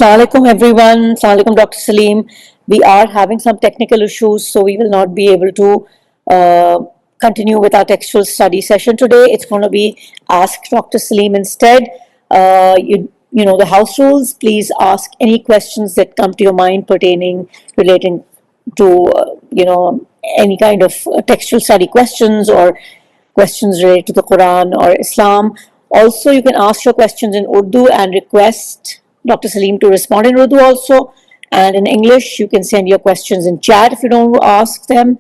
Assalamu alaikum everyone. Assalamu alaikum Dr. Saleem. We are having some technical issues, so we will not be able to continue with our textual study session today. It's going to be Ask Dr. Saleem instead. You know the house rules. Please ask any questions that come to your mind pertaining, relating to, any kind of textual study questions or questions related to the Quran or Islam. Also, you can ask your questions in Urdu and request Dr. Saleem to respond in Urdu also. And in English, you can send your questions in chat if you don't ask them,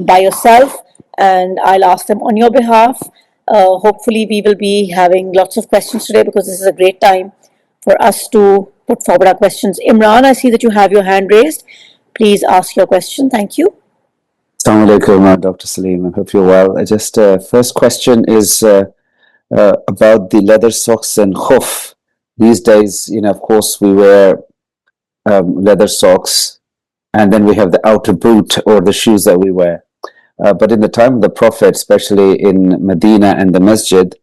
by yourself, and I'll ask them on your behalf. Hopefully, we will be having lots of questions today because this is a great time for us to put forward our questions. Imran, I see that you have your hand raised. Please ask your question. Thank you. Assalamu alaikum, Dr. Saleem. I hope you're well. First question is about the leather socks and khuf. These days, of course, we wear leather socks, and then we have the outer boot or the shoes that we wear. But in the time of the Prophet, especially in Medina and the Masjid,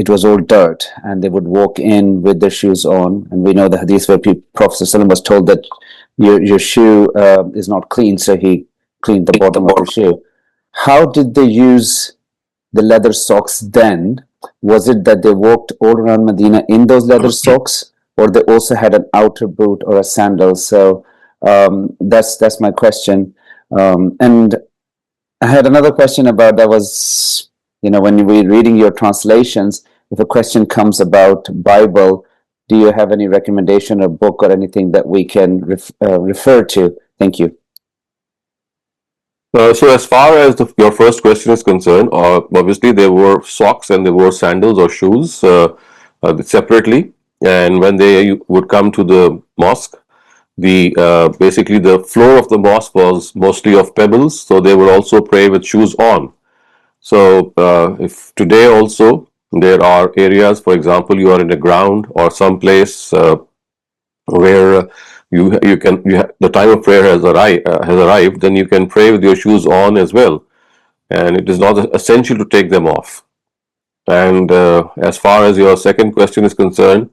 it was all dirt, and they would walk in with their shoes on. And we know the hadith where Prophet ﷺ was told that your shoe is not clean, so he cleaned the bottom of the shoe. How did they use the leather socks then? Was it that they walked all around Medina in those leather socks, or they also had an outer boot or a sandal? So that's my question. And I had another question about that was, when we're reading your translations, if a question comes about Bible, do you have any recommendation or book or anything that we can refer to? Thank you. So as far as your first question is concerned, obviously there were socks and there were sandals or shoes separately. And when they would come to the mosque, basically the floor of the mosque was mostly of pebbles, so they would also pray with shoes on. So if today also there are areas, for example, you are in a ground or some place where the time of prayer has arrived, then you can pray with your shoes on as well, and it is not essential to take them off. And as far as your second question is concerned,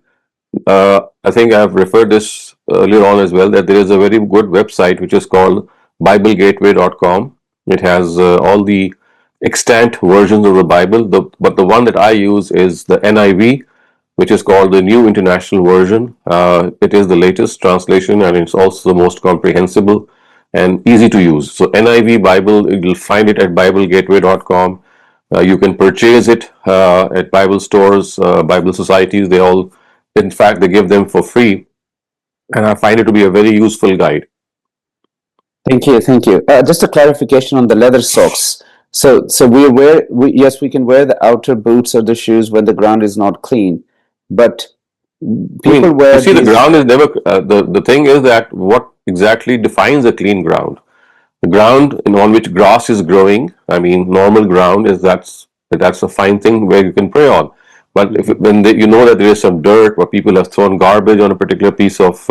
I think I have referred this earlier on as well, that there is a very good website which is called BibleGateway.com. It has all the extant versions of the Bible, but the one that I use is the NIV, which is called the New International Version. It is the latest translation, and it's also the most comprehensible and easy to use. So NIV Bible, you'll find it at BibleGateway.com. You can purchase it at Bible stores, Bible societies. In fact, they give them for free, and I find it to be a very useful guide. Thank you. Just a clarification on the leather socks. So we can wear the outer boots or the shoes when the ground is not clean, but people wear. The ground is never. The thing is that what exactly defines a clean ground? The ground on which grass is growing. I mean, normal ground that's a fine thing where you can pray on. But when you know that there is some dirt where people have thrown garbage on a particular piece of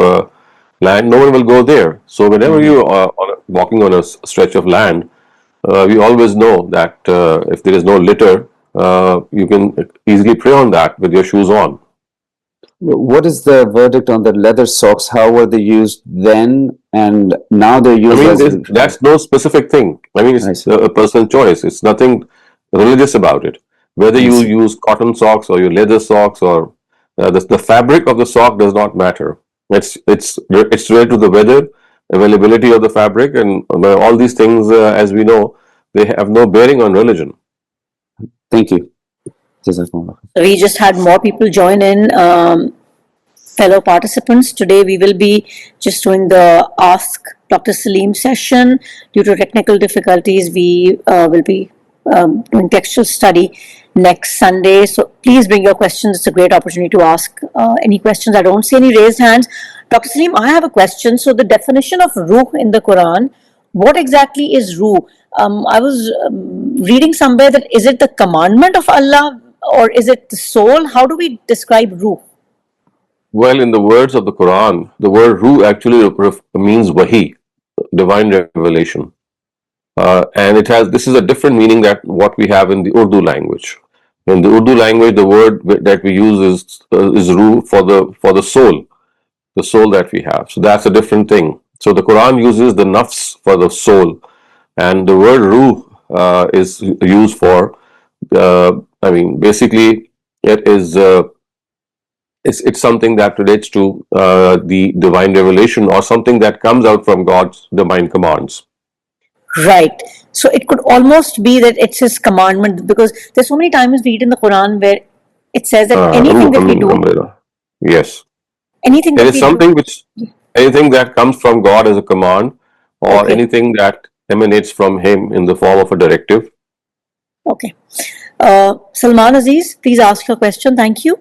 land, no one will go there. So whenever you are walking on a stretch of land, we always know that if there is no litter, you can easily pray on that with your shoes on. What is the verdict on the leather socks? How were they used then and now they're used? That's no specific thing. I mean, it's a personal choice. It's nothing religious about it. Whether you use cotton socks or your leather socks or the fabric of the sock does not matter. It's related to the weather, availability of the fabric, and all these things, as we know, they have no bearing on religion. Thank you. We just had more people join in, fellow participants. Today we will be just doing the Ask Dr. Saleem session. Due to technical difficulties, we will be doing textual study next Sunday. So please bring your questions. It's a great opportunity to ask any questions. I don't see any raised hands. Dr. Saleem, I have a question. So the definition of ruh in the Quran, what exactly is ruh? I was reading somewhere that is it the commandment of Allah or is it the soul? How do we describe ruh? Well, in the words of the Quran, the word ruh actually means wahi, divine revelation. And this is a different meaning than what we have in the Urdu language. In the Urdu language, the word that we use is ruh for the soul that we have. So that's a different thing. So the Quran uses the nafs for the soul, and the word ruh is used for. Basically, it is. It's something that relates to the divine revelation or something that comes out from God's divine commands. Right. So it could almost be that it's his commandment, because there's so many times we read in the Quran where it says that anything that we do, Yes, anything it that is we do. something which anything that comes from God as a command, or Okay. anything that emanates from Him in the form of a directive. Okay. Salman Aziz, please ask your question. Thank you.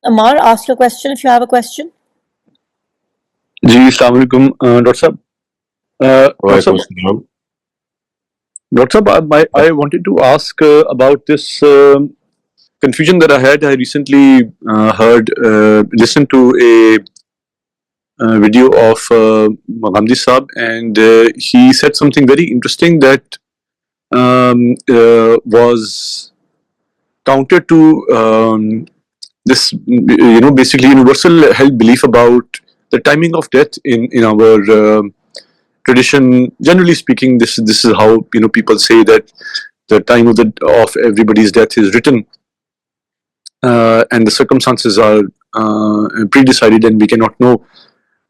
Amar, ask your question if you have a question. जी अस्सलाम वालेकुम doctor साहब doctor Walaikum साहब salam. I wanted to ask about this confusion that I had. I recently listened to a video of Ghamidi Saab, and he said something very interesting that was counter to this, basically universal held belief about the timing of death in our tradition. Generally speaking, this is how people say that the time of everybody's death is written, and the circumstances are pre-decided, and we cannot know.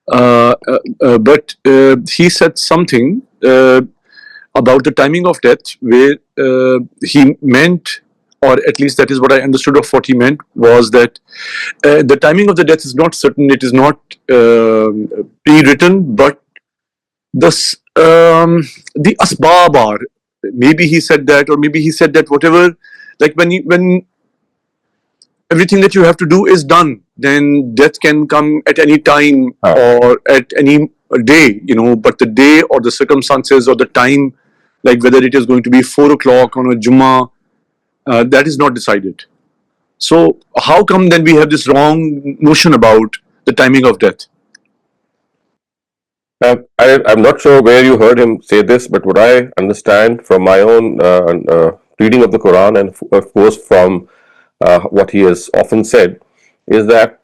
But he said something about the timing of death, where he meant, or at least that is what I understood of what he meant, was that the timing of the death is not certain. It is not pre-written, but the asbab are. Maybe he said that, or maybe he said that whatever, like when everything that you have to do is done, then death can come at any time or at any day, but the day or the circumstances or the time, like whether it is going to be 4 o'clock on a Jummah, that is not decided. So how come then we have this wrong notion about the timing of death? I'm not sure where you heard him say this, but what I understand from my own reading of the Quran, and of course from what he has often said, is that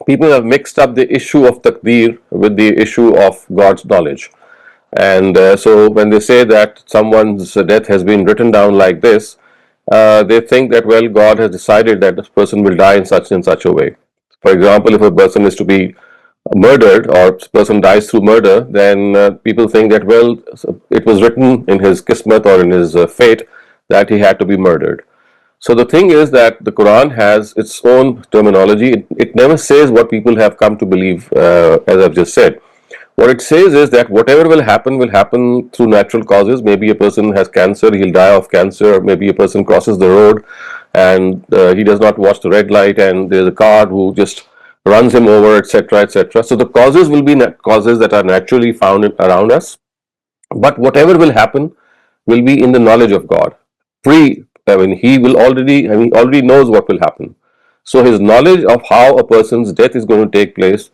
people have mixed up the issue of takdir with the issue of God's knowledge. And so when they say that someone's death has been written down like this, they think that, well, God has decided that this person will die in such and such a way. For example, if a person is to be murdered, or a person dies through murder, then people think that, well, it was written in his kismet or in his fate that he had to be murdered. So the thing is that the Quran has its own terminology. It never says what people have come to believe, as I've just said. What it says is that whatever will happen through natural causes. Maybe a person has cancer, he'll die of cancer. Maybe a person crosses the road and he does not watch the red light, and there's a car who just runs him over, etc., etc. So the causes will be causes that are naturally found around us. But whatever will happen will be in the knowledge of God. He already knows what will happen. So his knowledge of how a person's death is going to take place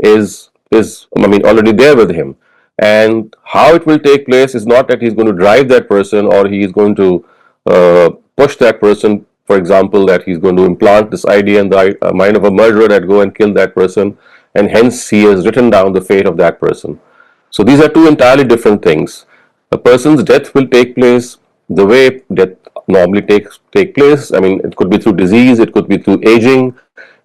is already there with him. And how it will take place is not that he's going to drive that person, or he is going to push that person. For example, that he's going to implant this idea in the mind of a murderer that go and kill that person, and hence he has written down the fate of that person. So these are two entirely different things. A person's death will take place the way death normally take place. It could be through disease, it could be through aging,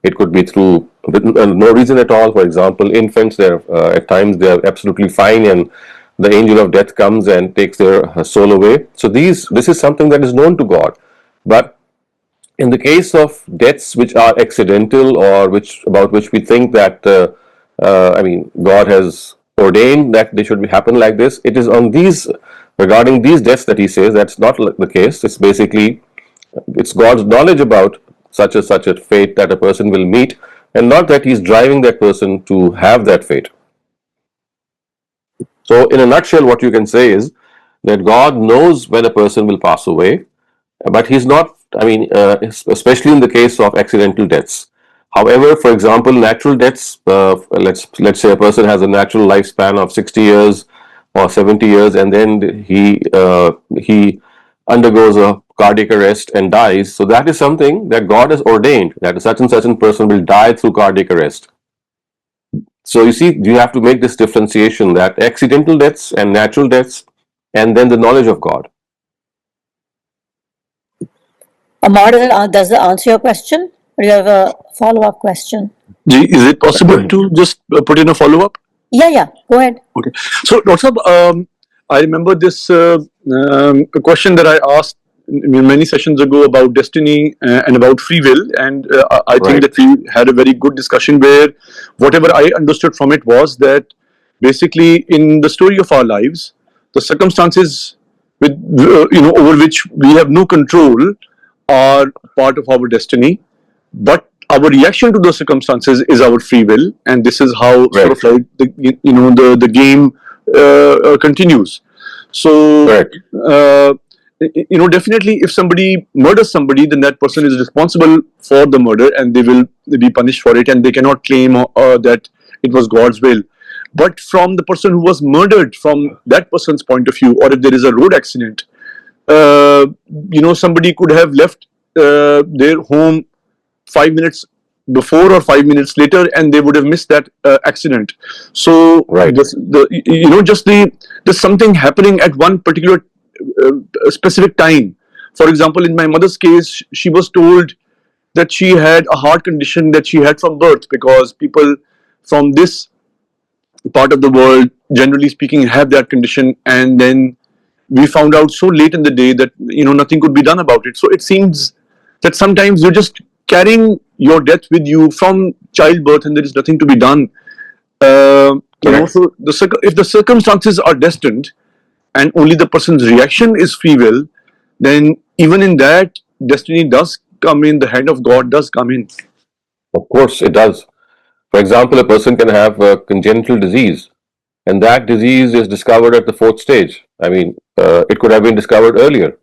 it could be through no reason at all. For example, infants, they're at times they're absolutely fine, and the angel of death comes and takes their soul away. So this is something that is known to God. But in the case of deaths which are accidental, or about which we think that God has ordained that they should happen like this, it is on these regarding these deaths that he says that's not the case. It's God's knowledge about such a fate that a person will meet, and not that he's driving that person to have that fate. So in a nutshell, what you can say is that God knows when a person will pass away, but he's not, especially in the case of accidental deaths. However, for example, natural deaths, let's say a person has a natural lifespan of 60 years or 70 years, and then he undergoes a cardiac arrest and dies, so that is something that God has ordained, that such and such a person will die through cardiac arrest. So you see, you have to make this differentiation that accidental deaths and natural deaths, and then the knowledge of God. Amar, does that answer your question? Or do you have a follow-up question? Is it possible to just put in a follow-up? Yeah, go ahead. Okay. So, Dr. Saab, I remember this question that I asked many sessions ago about destiny and about free will, and I think that we had a very good discussion where whatever I understood from it was that basically in the story of our lives, the circumstances with over which we have no control are part of our destiny, but our reaction to those circumstances is our free will, and this is how sort of like the game continues. So definitely if somebody murders somebody, then that person is responsible for the murder and they will be punished for it, and they cannot claim that it was God's will. But from the person who was murdered, from that person's point of view, or if there is a road accident, somebody could have left their home 5 minutes before or 5 minutes later, and they would have missed that accident. So there's something happening at one particular specific time. For example, in my mother's case, she was told that she had a heart condition that she had from birth, because people from this part of the world, generally speaking, have that condition, and then we found out so late in the day that nothing could be done about it. So it seems that sometimes you're just carrying your death with you from childbirth, and there is nothing to be done. So if the circumstances are destined, and only the person's reaction is free will, then even in that, destiny does come in. The hand of God does come in. Of course, it does. For example, a person can have a congenital disease, and that disease is discovered at the 4th stage. I mean, it could have been discovered earlier.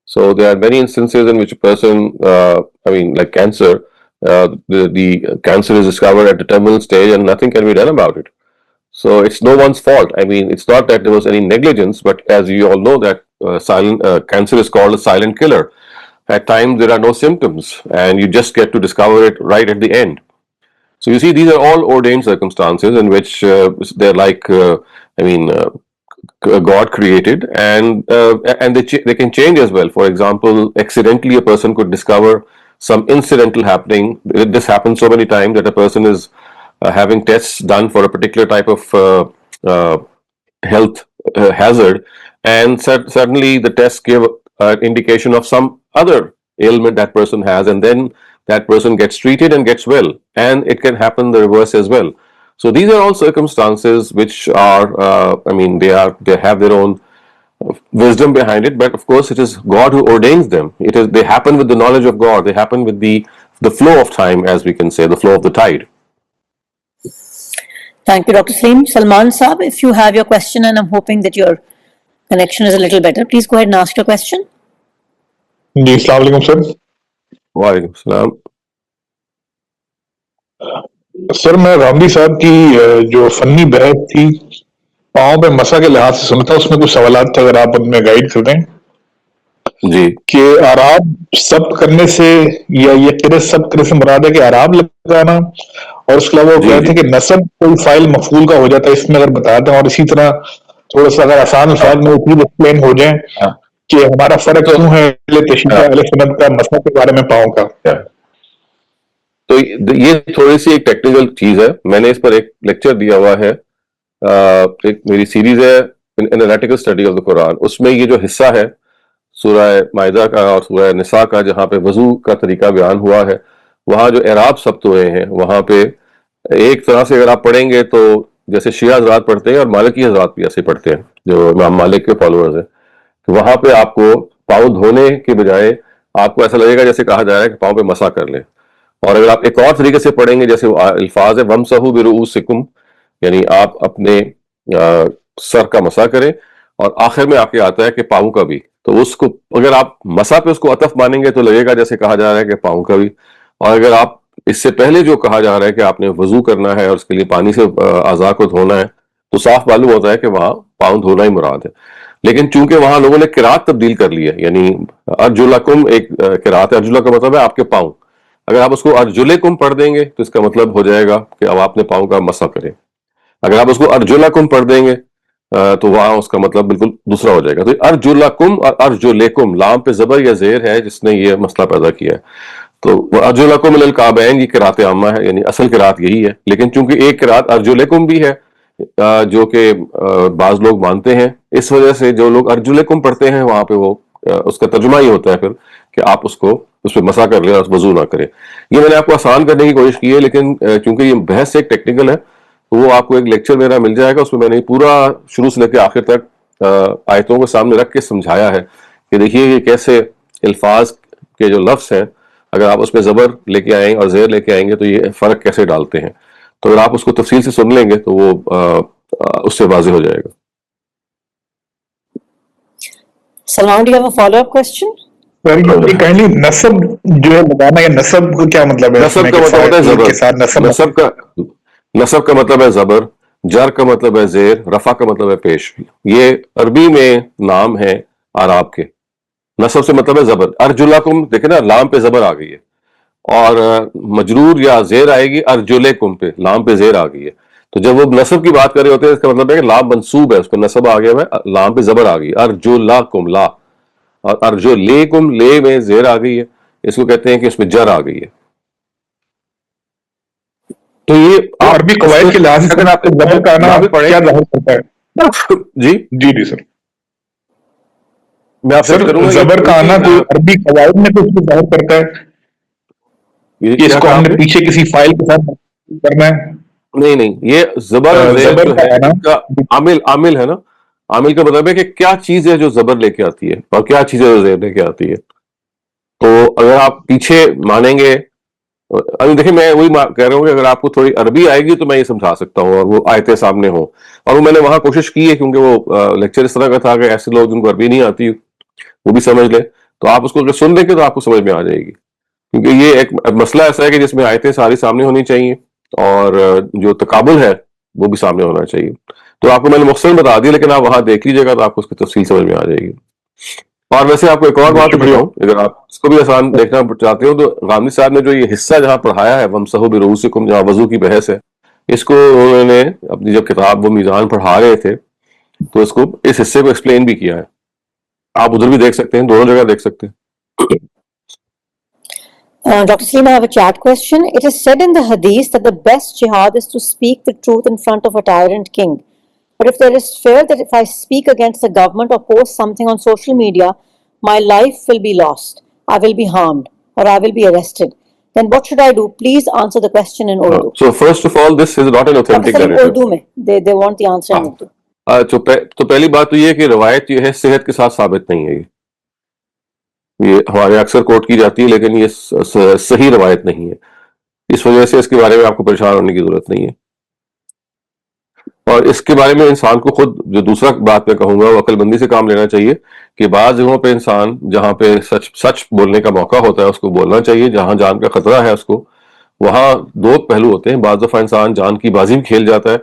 So there are many instances in which a person, like cancer, the cancer is discovered at the terminal stage and nothing can be done about it. So it's no one's fault. I mean, it's not that there was any negligence, but as you all know that cancer is called a silent killer. At times there are no symptoms and you just get to discover it right at the end. So you see, these are all ordained circumstances in which they're like, God created, and they can change as well. For example, accidentally a person could discover some incidental happening. This happens so many times that a person is having tests done for a particular type of health hazard, and suddenly the tests give an indication of some other ailment that person has, and then that person gets treated and gets well. And it can happen the reverse as well. So these are all circumstances which are, they have their own wisdom behind it, but of course it is God who ordains them. They happen with the knowledge of God. They happen with the flow of time, as we can say, the flow of the tide. Thank you, Dr. Saleem. Salman Saab, if you have your question, and I'm hoping that your connection is a little better, please go ahead and ask your question. Assalamu alaikum, sir. Wa alaikum salam. Sir, मैं गामदी साहब की जो फन्नी बहस थी पाँव पे मसा के लिहाज से सुनता, उसमें कुछ सवालात थे, अगर आप उनमें गाइड कर दें जी कि आराब सब्त करने से या ये किरत सब्त करने से मुराद है कि आराब लगाना, और उसके अलावा वो कह रहे थे कि नसब कोई फाइल मफूल का हो जाता है, इसमें अगर बता दें, और इसी तरह थोड़ा सा अगर आसान अल्फाज में वो एक्सप्लेन हो जाए कि हमारा फर्क क्यों है अहले सुन्नत का मसला के बारे में पाँव का। तो ये थोड़ी सी एक टेक्निकल चीज है, मैंने इस पर एक लेक्चर दिया हुआ है, एक मेरी सीरीज है analytical study of the Quran. उसमें ये जो हिस्सा है सूरह माइदा का और सूरह निसा का, जहाँ पे वजू का तरीका बयान हुआ है, वहाँ जो एराब सब्त हुए हैं, वहाँ पे एक तरह से अगर आप पढ़ेंगे तो जैसे शिया हजरात पढ़ते हैं और मालिकी हजरात भी ऐसे पढ़ते हैं जो इमाम मालिक के फॉलोअर्स हैं, तो वहाँ पे आपको पाँव धोने के बजाय आपको ऐसा लगेगा जैसे कहा जा रहा है कि पाँव पे मसा कर ले। और अगर आप एक और तरीके से पढ़ेंगे, जैसे अल्फाज है वमसहू बिरुऊसिकुम, यानी आप अपने सर का मसा करें, और आखिर में आके आता है कि पाँव का भी, तो उसको अगर आप मसा पे उसको अतफ मानेंगे तो लगेगा जैसे कहा जा रहा है कि पाँव का भी। और अगर आप इससे पहले जो कहा जा रहा है कि आपने वजू करना है और उसके लिए पानी से आज़ा को धोना है, तो साफ मालूम होता है कि वहां पाँव धोना ही मुराद है। لیکن چونکہ وہاں لوگوں نے قرات تبدیل کر لی ہے، یعنی ارجلکم ایک قرات ہے، ارجلا کا مطلب ہے آپ کے پاؤں. اگر آپ اس کو ارجلکم پڑھ دیں گے تو اس کا مطلب ہو جائے گا کہ اب آپ اپنے پاؤں کا مسح کریں. اگر آپ اس کو ارجلکم پڑھ دیں گے تو وہاں اس کا مطلب بالکل دوسرا ہو جائے گا. تو ارجلکم اور ارجلکم، لام پہ زبر یا زیر ہے جس نے یہ مسئلہ پیدا کیا ہے. تو ارجلکم الی الکعبین یہ قرات عامہ ہے، یعنی اصل قرات یہی ہے. لیکن چونکہ ایک قرات ارجلکم بھی ہے جو کہ بعض لوگ مانتے ہیں، اس وجہ سے جو لوگ ارجلکم پڑھتے ہیں وہاں پہ وہ اس کا ترجمہ ہی ہوتا ہے پھر کہ آپ اس کو اس پہ مسح کر لیں اور وضو نہ کریں. یہ میں نے آپ کو آسان کرنے کی کوشش کی ہے، لیکن چونکہ یہ بحث ایک ٹیکنیکل ہے تو وہ آپ کو ایک لیکچر میرا مل جائے گا، اس میں میں نے پورا شروع سے لے کے آخر تک آیتوں کو سامنے رکھ کے سمجھایا ہے کہ دیکھیے یہ کیسے الفاظ کے جو لفظ ہیں اگر آپ اس پہ زبر لے کے آئیں اور زیر لے کے آئیں گے تو یہ فرق کیسے ڈالتے ہیں. تو اگر آپ اس کو تفصیل سے سن لیں گے تو وہ اس سے واضح ہو جائے گا. Salman, do you have a follow-up question? Kindly نصب جو ہے بتانا ہے، نصب کا کیا مطلب ہے؟ نصب کا مطلب ہوتا ہے زبر. کے ساتھ نصب کا مطلب ہے زبر، جر کا مطلب ہے زیر، رفع کا مطلب ہے پیش. یہ عربی میں نام ہے اعراب کے. نصب سے مطلب ہے زبر. ارجلکم دیکھیں نا، لام پہ زبر آ گئی ہے، اور مجرور یا زیر آئے گی ارجلکم پہ، لام پہ زیر آ گئی ہے. تو جب وہ نصب کی بات کر رہے ہوتے ہیں اس کا مطلب ہے کہ لام منصوب ہے، اس پہ نصب آ گیا ہے، لام پہ زبر آ گئی. ارجلکم لا، اور ارجلیکم لے میں زیر آ گئی ہے، اس کو کہتے ہیں کہ اس میں جر آ گئی ہے. تو یہ عربی قواعد کے لحاظ سے اگر آپ کو زبر کا آنا کیا ظاہر کرتا ہے؟ جی جی سر. میں آپ سے کروں گا زبر کا آنا کوئی عربی قواعد میں کچھ ظاہر کرتا ہے کہ اس کو ہم نے پیچھے کسی فائل کے ساتھ کرنا ہے؟ نہیں، یہ زبر اور زیر جو ہے اس کا عامل ہے نا. عامل کا مطلب ہے کہ کیا چیز ہے جو زبر لے کے آتی ہے اور کیا چیز ہے جو زیر لے کے آتی ہے. تو اگر آپ پیچھے مانیں گے، دیکھیں میں وہی کہہ رہا ہوں کہ اگر آپ کو تھوڑی عربی آئے گی تو میں یہ سمجھا سکتا ہوں اور وہ آیتیں سامنے ہوں. اور وہ میں نے وہاں کوشش کی ہے کیونکہ وہ لیکچر اس طرح کا تھا کہ ایسے لوگ جن کو عربی نہیں آتی وہ بھی سمجھ لیں. تو آپ اس کو اگر سن دیں گے تو آپ کو سمجھ میں آ جائے گی، کیونکہ یہ ایک مسئلہ ایسا ہے کہ جس میں آیتیں ساری سامنے ہونی چاہیے اور جو تقابل ہے وہ بھی سامنے ہونا چاہیے. تو آپ کو میں نے مختصر بتا دی، لیکن آپ وہاں دیکھ لیجیے گا تو آپ کو اس کی تفصیل سمجھ میں آ جائے گی. اور ویسے آپ کو ایک اور بات بتاؤں، اگر آپ اس کو بھی آسان دیکھنا چاہتے ہو تو غامدی صاحب نے جو یہ حصہ جہاں پڑھایا ہے وَامْسَحُوا بِرُؤُوسِكُمْ، جہاں وضو کی بحث ہے، اس کو انہوں نے اپنی جب کتاب وہ میزان پڑھا رہے تھے تو اس کو اس حصے کو ایکسپلین بھی کیا ہے. آپ ادھر بھی دیکھ سکتے ہیں، دونوں جگہ دیکھ سکتے ہیں. Dr. Saleem, I have a chat question. It is said in the hadith that the best jihad is to speak the truth in front of a tyrant king. But if there is fear that if I speak against the government or post something on social media, my life will be lost, I will be harmed, or I will be arrested, then what should I do? Please answer the question in Urdu. So first of all, this is not an authentic Dr. Saleem, narrative. Urdu mein. They want the answer in Urdu. تو پہلی بات تو یہ کہ روایت یہ ہے صحت کے ساتھ ثابت نہیں ہے. یہ ہمارے اکثر کوٹ کی جاتی ہے لیکن یہ صحیح روایت نہیں ہے. اس وجہ سے اس کے بارے میں آپ کو پریشان ہونے کی ضرورت نہیں ہے. اور اس کے بارے میں انسان کو خود جو دوسرا بات میں کہوں گا وہ عقل مندی سے کام لینا چاہیے کہ بعض جگہوں پہ انسان جہاں پہ سچ بولنے کا موقع ہوتا ہے اس کو بولنا چاہیے. جہاں جان کا خطرہ ہے اس کو، وہاں دو پہلو ہوتے ہیں. بعض دفعہ انسان جان کی بازی میں کھیل جاتا ہے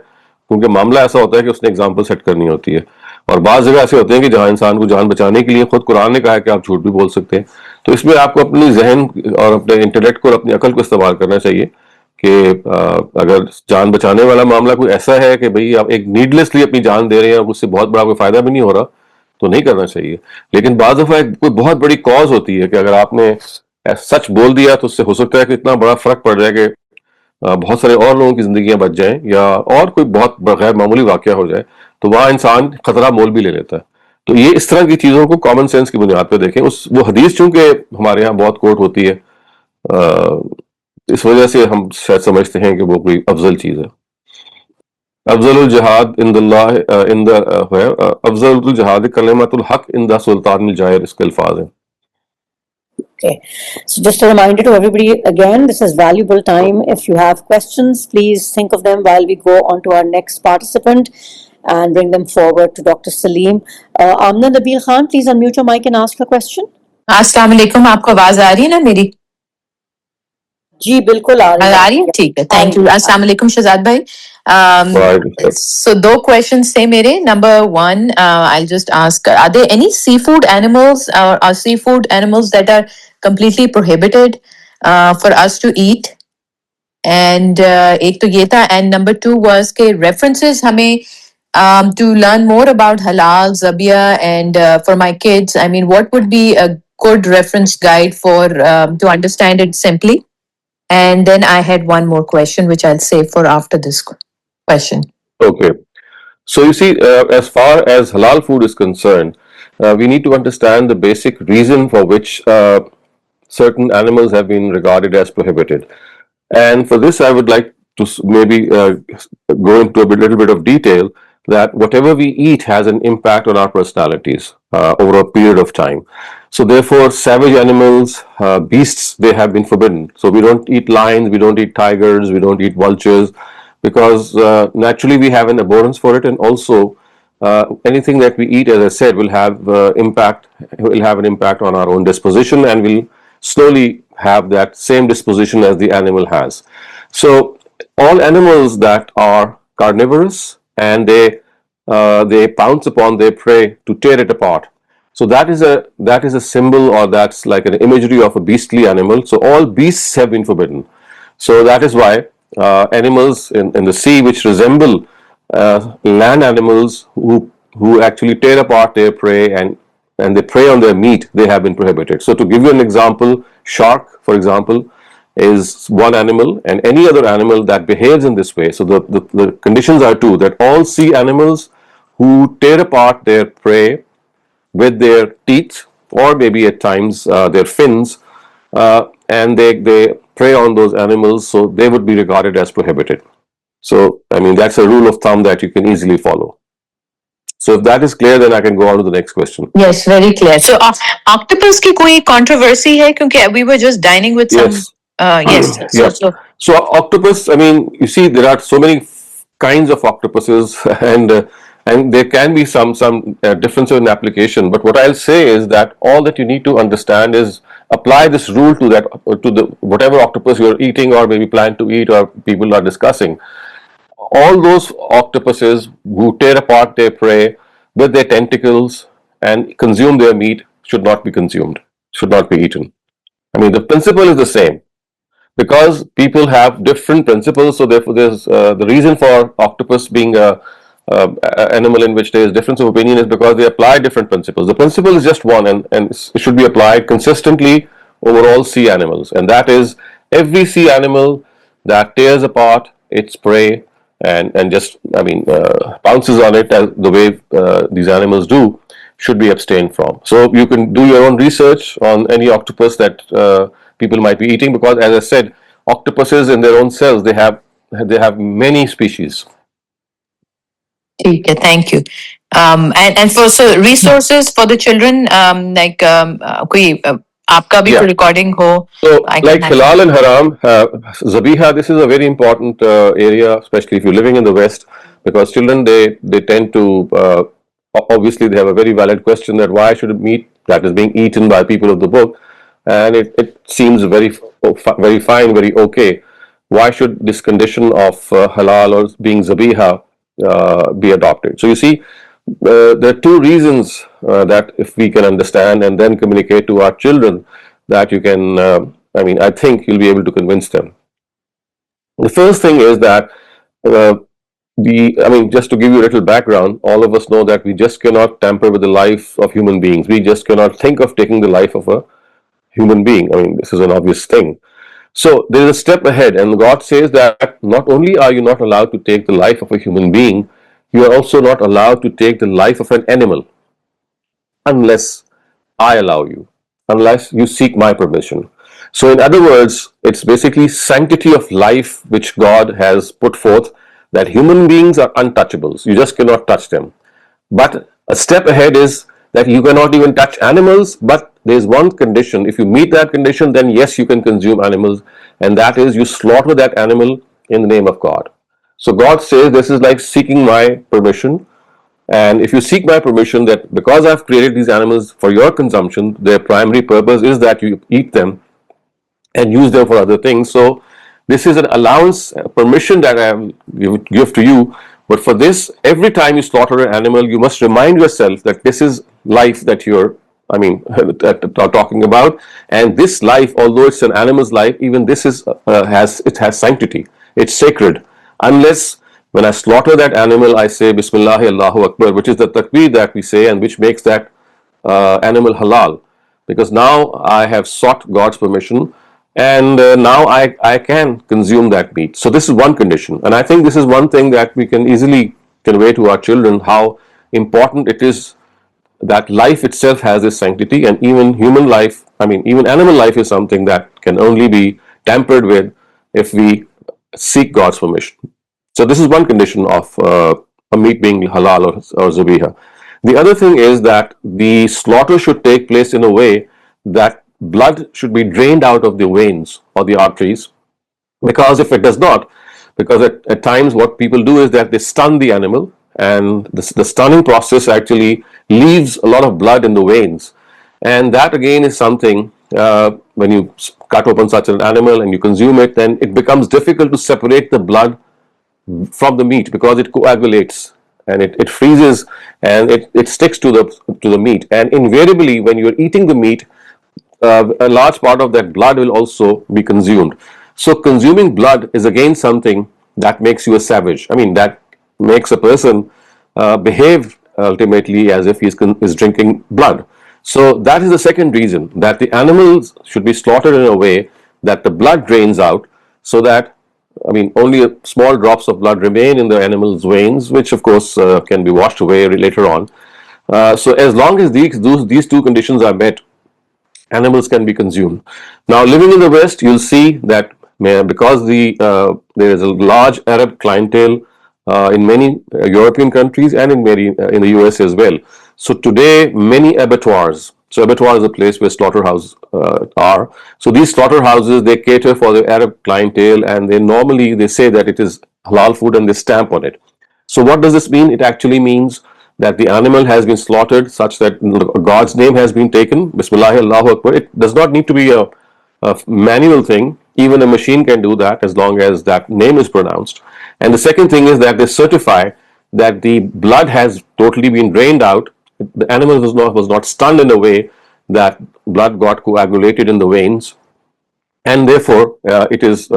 کیونکہ معاملہ ایسا ہوتا ہے کہ اس نے اگزامپل سیٹ کرنی ہوتی ہے. اور بعض جگہ ایسے ہوتے ہیں کہ جہاں انسان کو جان بچانے کے لیے خود قرآن نے کہا ہے کہ آپ جھوٹ بھی بول سکتے ہیں. تو اس میں آپ کو اپنی ذہن اور اپنے انٹلیکٹ کو اور اپنی عقل کو استعمال کرنا چاہیے کہ اگر جان بچانے والا معاملہ کوئی ایسا ہے کہ بھئی آپ ایک نیڈلیسلی اپنی جان دے رہے ہیں اور اس سے بہت بڑا کوئی فائدہ بھی نہیں ہو رہا تو نہیں کرنا چاہیے. لیکن بعض دفعہ کوئی بہت بڑی کاز ہوتی ہے کہ اگر آپ نے سچ بول دیا تو اس سے ہو سکتا ہے کہ اتنا بڑا فرق پڑ جائے کہ بہت سارے اور لوگوں کی زندگیاں بچ جائیں یا اور کوئی بہت غیر معمولی واقعہ ہو جائے تو وہاں انسان خطرہ مول بھی لے لیتا ہے. تو یہ اس طرح کی چیزوں کو کامن سینس کی بنیاد پہ دیکھیں. وہ حدیث چونکہ ہمارے ہاں بہت کوٹ ہوتی ہے اس وجہ سے ہم شاید سمجھتے ہیں کہ وہ کوئی افضل چیز ہے. افضل الجہاد عند اللہ افضل الجہاد کلمۃ الحق عند سلطان الجائر، اس کے الفاظ ہیں. Okay. So just a reminder to everybody again, this is valuable time. If you have questions, please think of them while we go on to our next participant and bring them forward to Dr. Saleem. Amna Nabil Khan, please unmute your mic and ask your question. السلام علیکم. آپ کو آواز آ رہی ہے نا میری؟ جی بالکل آ رہی ہے. ٹھیک ہے، تھینک یو. السلام علیکم شہزاد بھائی. Right. So दो questions थे मेरे. Number one, I'll just ask: are there any seafood animals or are seafood animals that are completely prohibited for us to eat? And एक तो ये था. And number two was के references हमें to learn more about halal, zabia, and for my kids, I mean, what would be a good reference guide for to understand it simply? And then I had one more question, which I'll save for after this question. Okay. So you see, as far as halal food is concerned, we need to understand the basic reason for which certain animals have been regarded as prohibited. And for this, I would like to maybe go into a little bit of detail that whatever we eat has an impact on our personalities over a period of time. So therefore, savage animals, beasts, they have been forbidden. So we don't eat lions, we don't eat tigers, we don't eat vultures, because naturally we have an abhorrence for it, and also anything that we eat, as I said, will have an impact on our own disposition, and will slowly have that same disposition as the animal has. So all animals that are carnivorous, and they pounce upon their prey to tear it apart. So that is a symbol, or that's like an imagery of a beastly animal. So all beasts have been forbidden. So that is why animals in the sea which resemble land animals, who actually tear apart their prey, and they prey on their meat, they have been prohibited. So to give you an example, shark, for example, is one animal, and any other animal that behaves in this way. So the conditions are two: that all sea animals who tear apart their prey with their teeth, or maybe at times their fins, and they prey on those animals, so they would be regarded as prohibited. So, I mean, that's a rule of thumb that you can easily follow. So, if that is clear, then I can go on to the next question. Yes, very clear. So octopus की कोई controversy है क्योंकि we were just dining with some. Yes. Yes. Yeah. So octopus, I mean, you see, there are so many kinds of octopuses, and there can be some differences in application. But what I'll say is that all that you need to understand is apply this rule to that, to the whatever octopus you're eating, or maybe plan to eat, or people are discussing. All those octopuses who tear apart their prey with their tentacles and consume their meat should not be consumed, should not be eaten. I mean, the principle is the same, because people have different principles. So therefore, there's the reason for octopus being a animal in which there is difference of opinion is because they apply different principles. The principle is just one, and it should be applied consistently over all sea animals, and that is every sea animal that tears apart its prey and just, I mean, pounces on it as the way these animals do, should be abstained from. So you can do your own research on any octopus that people might be eating, because, as I said, octopuses in their own cells, they have many species. ठीक है, thank you. And for so resources for the children, like कोई आपका भी Yeah. recording हो. So, I can like have halal and haram, zabiha, this is a very important area, especially if you're living in the West, because children, they tend to, obviously they have a very valid question that why should meat that is being eaten by people of the book, and it seems very fine, very okay. Why should this condition of halal or being zabiha be adopted? So you see, there are two reasons that if we can understand and then communicate to our children, that you can, I mean, I think you'll be able to convince them. The first thing is that I mean, just to give you a little background, all of us know that we just cannot tamper with the life of human beings. We just cannot think of taking the life of a human being. I mean, this is an obvious thing. So there is a step ahead, and God says that not only are you not allowed to take the life of a human being, you are also not allowed to take the life of an animal unless I allow you, unless you seek my permission. So in other words, it's basically sanctity of life which God has put forth, that human beings are untouchables. You just cannot touch them. But a step ahead is that you cannot even touch animals, but there's one condition. If you meet that condition, then yes, you can consume animals, and that is you slaughter that animal in the name of God. So God says this is like seeking my permission, and if you seek my permission, that because I've created these animals for your consumption, their primary purpose is that you eat them and use them for other things. So This is an allowance, permission that I give to you. But for this, every time you slaughter an animal, you must remind yourself that this is life that you're, I mean, talking about. And this life, although it's an animal's life, even this is has sanctity. It's sacred. Unless when I slaughter that animal, I say Bismillah, Allahu Akbar, which is the takbir that we say, and which makes that animal halal, because now I have sought God's permission, and now I can consume that meat. So this is one condition, and I think this is one thing that we can easily convey to our children, how important it is that life itself has this sanctity, and even human life, I mean even animal life, is something that can only be tampered with if we seek God's permission. So this is one condition of a meat being halal or zabiha. The other thing is that the slaughter should take place in a way that blood should be drained out of the veins or the arteries, because if it does not, because at times what people do is that they stun the animal, and the stunning process actually leaves a lot of blood in the veins, and that again is something, when you cut open such an animal and you consume it, then it becomes difficult to separate the blood from the meat, because it coagulates and it freezes, and it sticks to the meat, and invariably when you're eating the meat, a large part of that blood will also be consumed. So consuming blood is again something that makes you a savage. I mean, that makes a person behave ultimately as if is drinking blood. So that is the second reason, that the animals should be slaughtered in a way that the blood drains out, so that, I mean, only small drops of blood remain in the animal's veins, which of course can be washed away later on. So as long as these two conditions are met, animals can be consumed. Now, living in the West, you'll see that because there is a large Arab clientele in many European countries, and in the US as well. So today, many abattoirs. So abattoir is a place where slaughterhouses are. So these slaughterhouses, they cater for the Arab clientele, and they say that it is halal food, and they stamp on it. So what does this mean? It actually means that the animal has been slaughtered such that God's name has been taken, Bismillah, Allahu Akbar. It does not need to be a manual thing. Even a machine can do that, as long as that name is pronounced. And the second thing is that they certify that the blood has totally been drained out. The animal was not stunned in a way that blood got coagulated in the veins, and therefore it is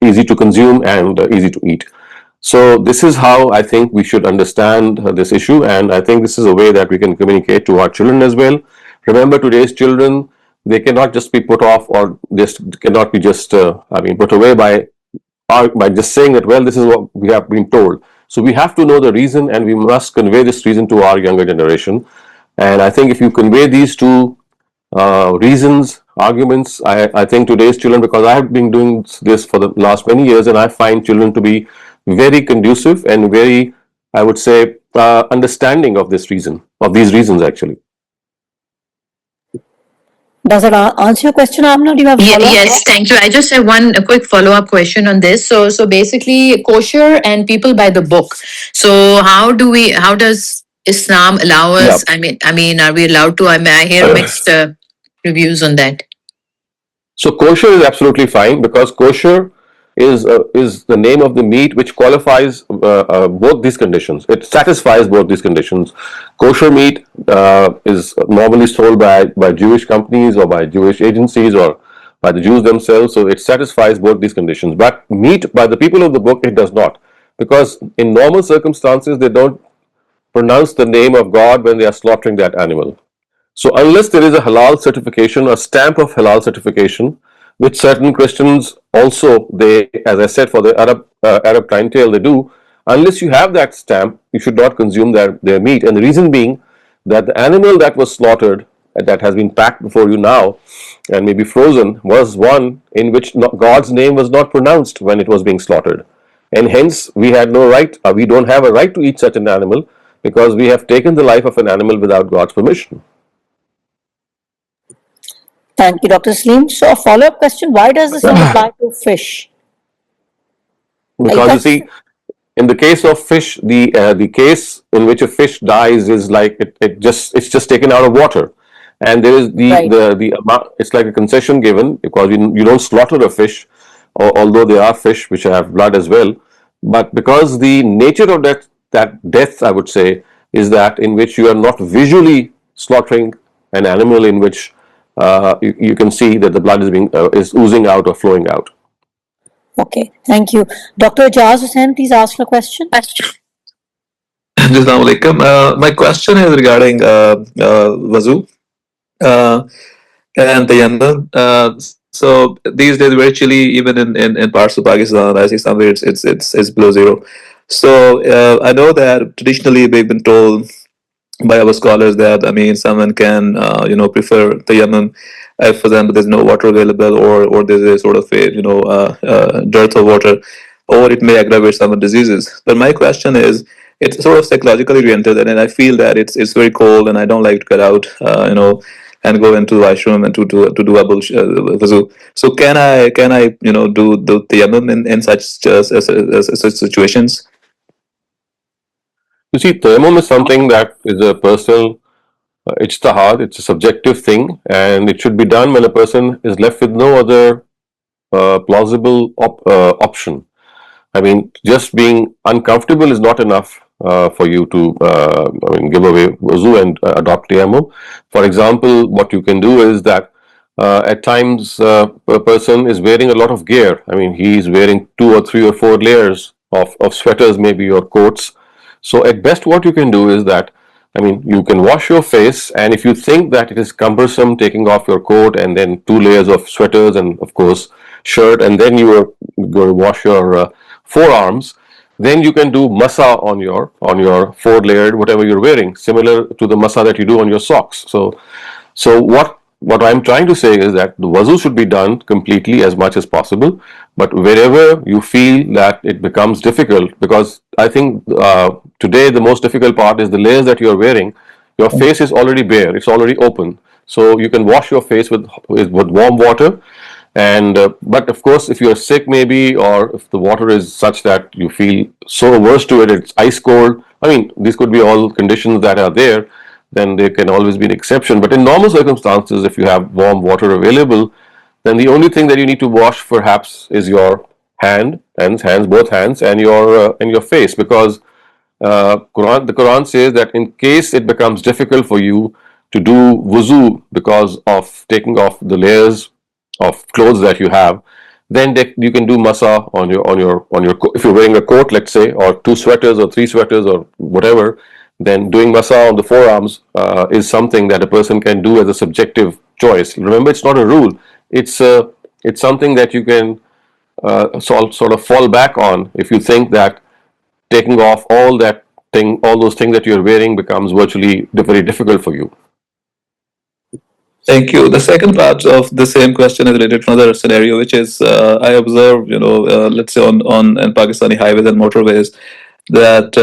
easy to consume and easy to eat. So this is how I think we should understand this issue, and I think this is a way that we can communicate to our children as well. Remember, today's children, they cannot just be put off, or just cannot be just put away by just saying that, well, this is what we have been told. So we have to know the reason, and we must convey this reason to our younger generation. And I think if you convey these two reasons, arguments, I think today's children, because I have been doing this for the last many years, and I find children to be very conducive and very, I would say, understanding of these reasons actually. Does that answer your question, Amna? Do you have a follow-up? Yes, thank you. I just have a quick follow-up question on this. So basically, kosher and people by the book. So how does Islam allow us? Yeah. I mean, are we allowed to? I hear mixed reviews on that. So kosher is absolutely fine, because kosher is the name of the meat which qualifies both these conditions. It satisfies both these conditions. Kosher meat is normally sold by Jewish companies, or by Jewish agencies, or by the Jews themselves. So it satisfies both these conditions. But meat by the people of the book, it does not, because in normal circumstances they don't pronounce the name of God when they are slaughtering that animal. So unless there is a halal certification, or stamp of halal certification, which certain Christians also, they, as I said, for the Arab clientele, they do, unless you have that stamp, you should not consume their meat. And the reason being that the animal that was slaughtered, that has been packed before you now and maybe frozen, was one in which God's name was not pronounced when it was being slaughtered, and hence we had no right, we don't have a right to eat such an animal, because we have taken the life of an animal without God's permission. Thank you, Dr. Saleem. So a follow-up question, why does this not apply to fish? Because you see, in the case of fish, the case in which a fish dies is like it's just taken out of water, and there is the amount. It's like a concession given, because you don't slaughter a fish, although they are fish which have blood as well. But because the nature of that death, I would say, is that in which you are not visually slaughtering an animal in which you can see that the blood is oozing out or flowing out. Okay, thank you. Dr. Ijaz Hussain, please ask your question. Assalamu alaikum. My question is regarding wazoo and tayammum. So these days, very chilly, even in parts of Pakistan. I see somewhere it's below zero. So I know that traditionally we've been told by our scholars that, I mean, someone can prefer tayammum if, for example, there's no water available, or there's a sort of a dearth of water, or it may aggravate some diseases. But my question is, it's sort of psychologically oriented, and I feel that it's very cold, and I don't like to get out, and go into the washroom and to do a wuzu. So can I do tayammum in such situations? You see, tayammum is something that is a personal ijtihad. It's a subjective thing, and it should be done when a person is left with no other plausible option. I mean, just being uncomfortable is not enough for you to give away wuzu and adopt tayammum. For example, what you can do is that at times a person is wearing a lot of gear. I mean, he is wearing 2 or 3 or 4 layers of sweaters, maybe, or coats. So at best, what you can do is that, I mean, you can wash your face, and if you think that it is cumbersome taking off your coat and then 2 layers of sweaters and of course shirt, and then you are going to wash your forearms, then you can do masa on your 4 layered whatever you're wearing, similar to the masa that you do on your socks. So what I'm trying to say is that the wuzu should be done completely as much as possible, but wherever you feel that it becomes difficult, because I think today the most difficult part is the layers that you're wearing. Your face is already bare, it's already open, so you can wash your face with warm water. And but of course, if you're sick maybe, or if the water is such that you feel so averse to it, it's ice cold, I mean, these could be all conditions that are there, then there can always be an exception. But in normal circumstances, if you have warm water available, then the only thing that you need to wash perhaps is your both hands, and your face, because the Quran says that in case it becomes difficult for you to do wuzu because of taking off the layers of clothes that you have, then you can do masa on your if you're wearing a coat, let's say, or 2 sweaters or 3 sweaters or whatever, then doing masa on the forearms is something that a person can do as a subjective choice. Remember, it's not a rule. It's something that you can sort of fall back on if you think that taking off all those things that you're wearing becomes virtually very difficult for you. Thank you. The second part of the same question is related to another scenario, which is I observe, let's say on Pakistani highways and motorways, that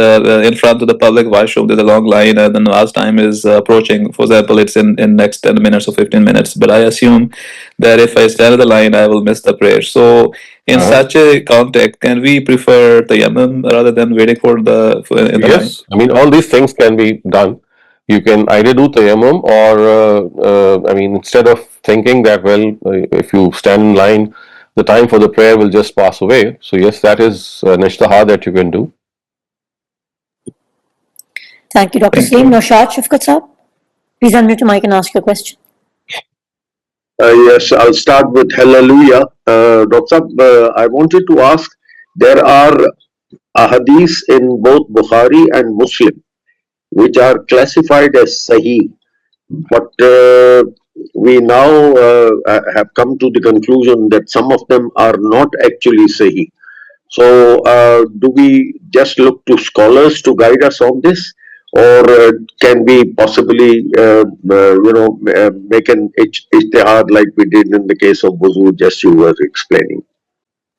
in front of the public washroom there's a long line, and the namaz time is approaching. For example, it's in next 10 minutes or 15 minutes. But I assume that if I stand in the line, I will miss the prayer. So in such a context, can we prefer tayammum rather than waiting in the line? Yes, I mean, all these things can be done. You can either do tayammum, or I mean, instead of thinking that, well, if you stand in line, the time for the prayer will just pass away. So yes, that is an ijtihad that you can do. Thank you, Dr. Saleem. Naushad Shafqat Saab, please unmute your mic and ask your question. Yes, I'll start with hallelujah. Dr. I wanted to ask, there are ahadith in both Bukhari and Muslim which are classified as sahih, but we now have come to the conclusion that some of them are not actually sahih. So do we just look to scholars to guide us on this, or can we possibly make an ijtihad like we did in the case of wuzu, just you were explaining?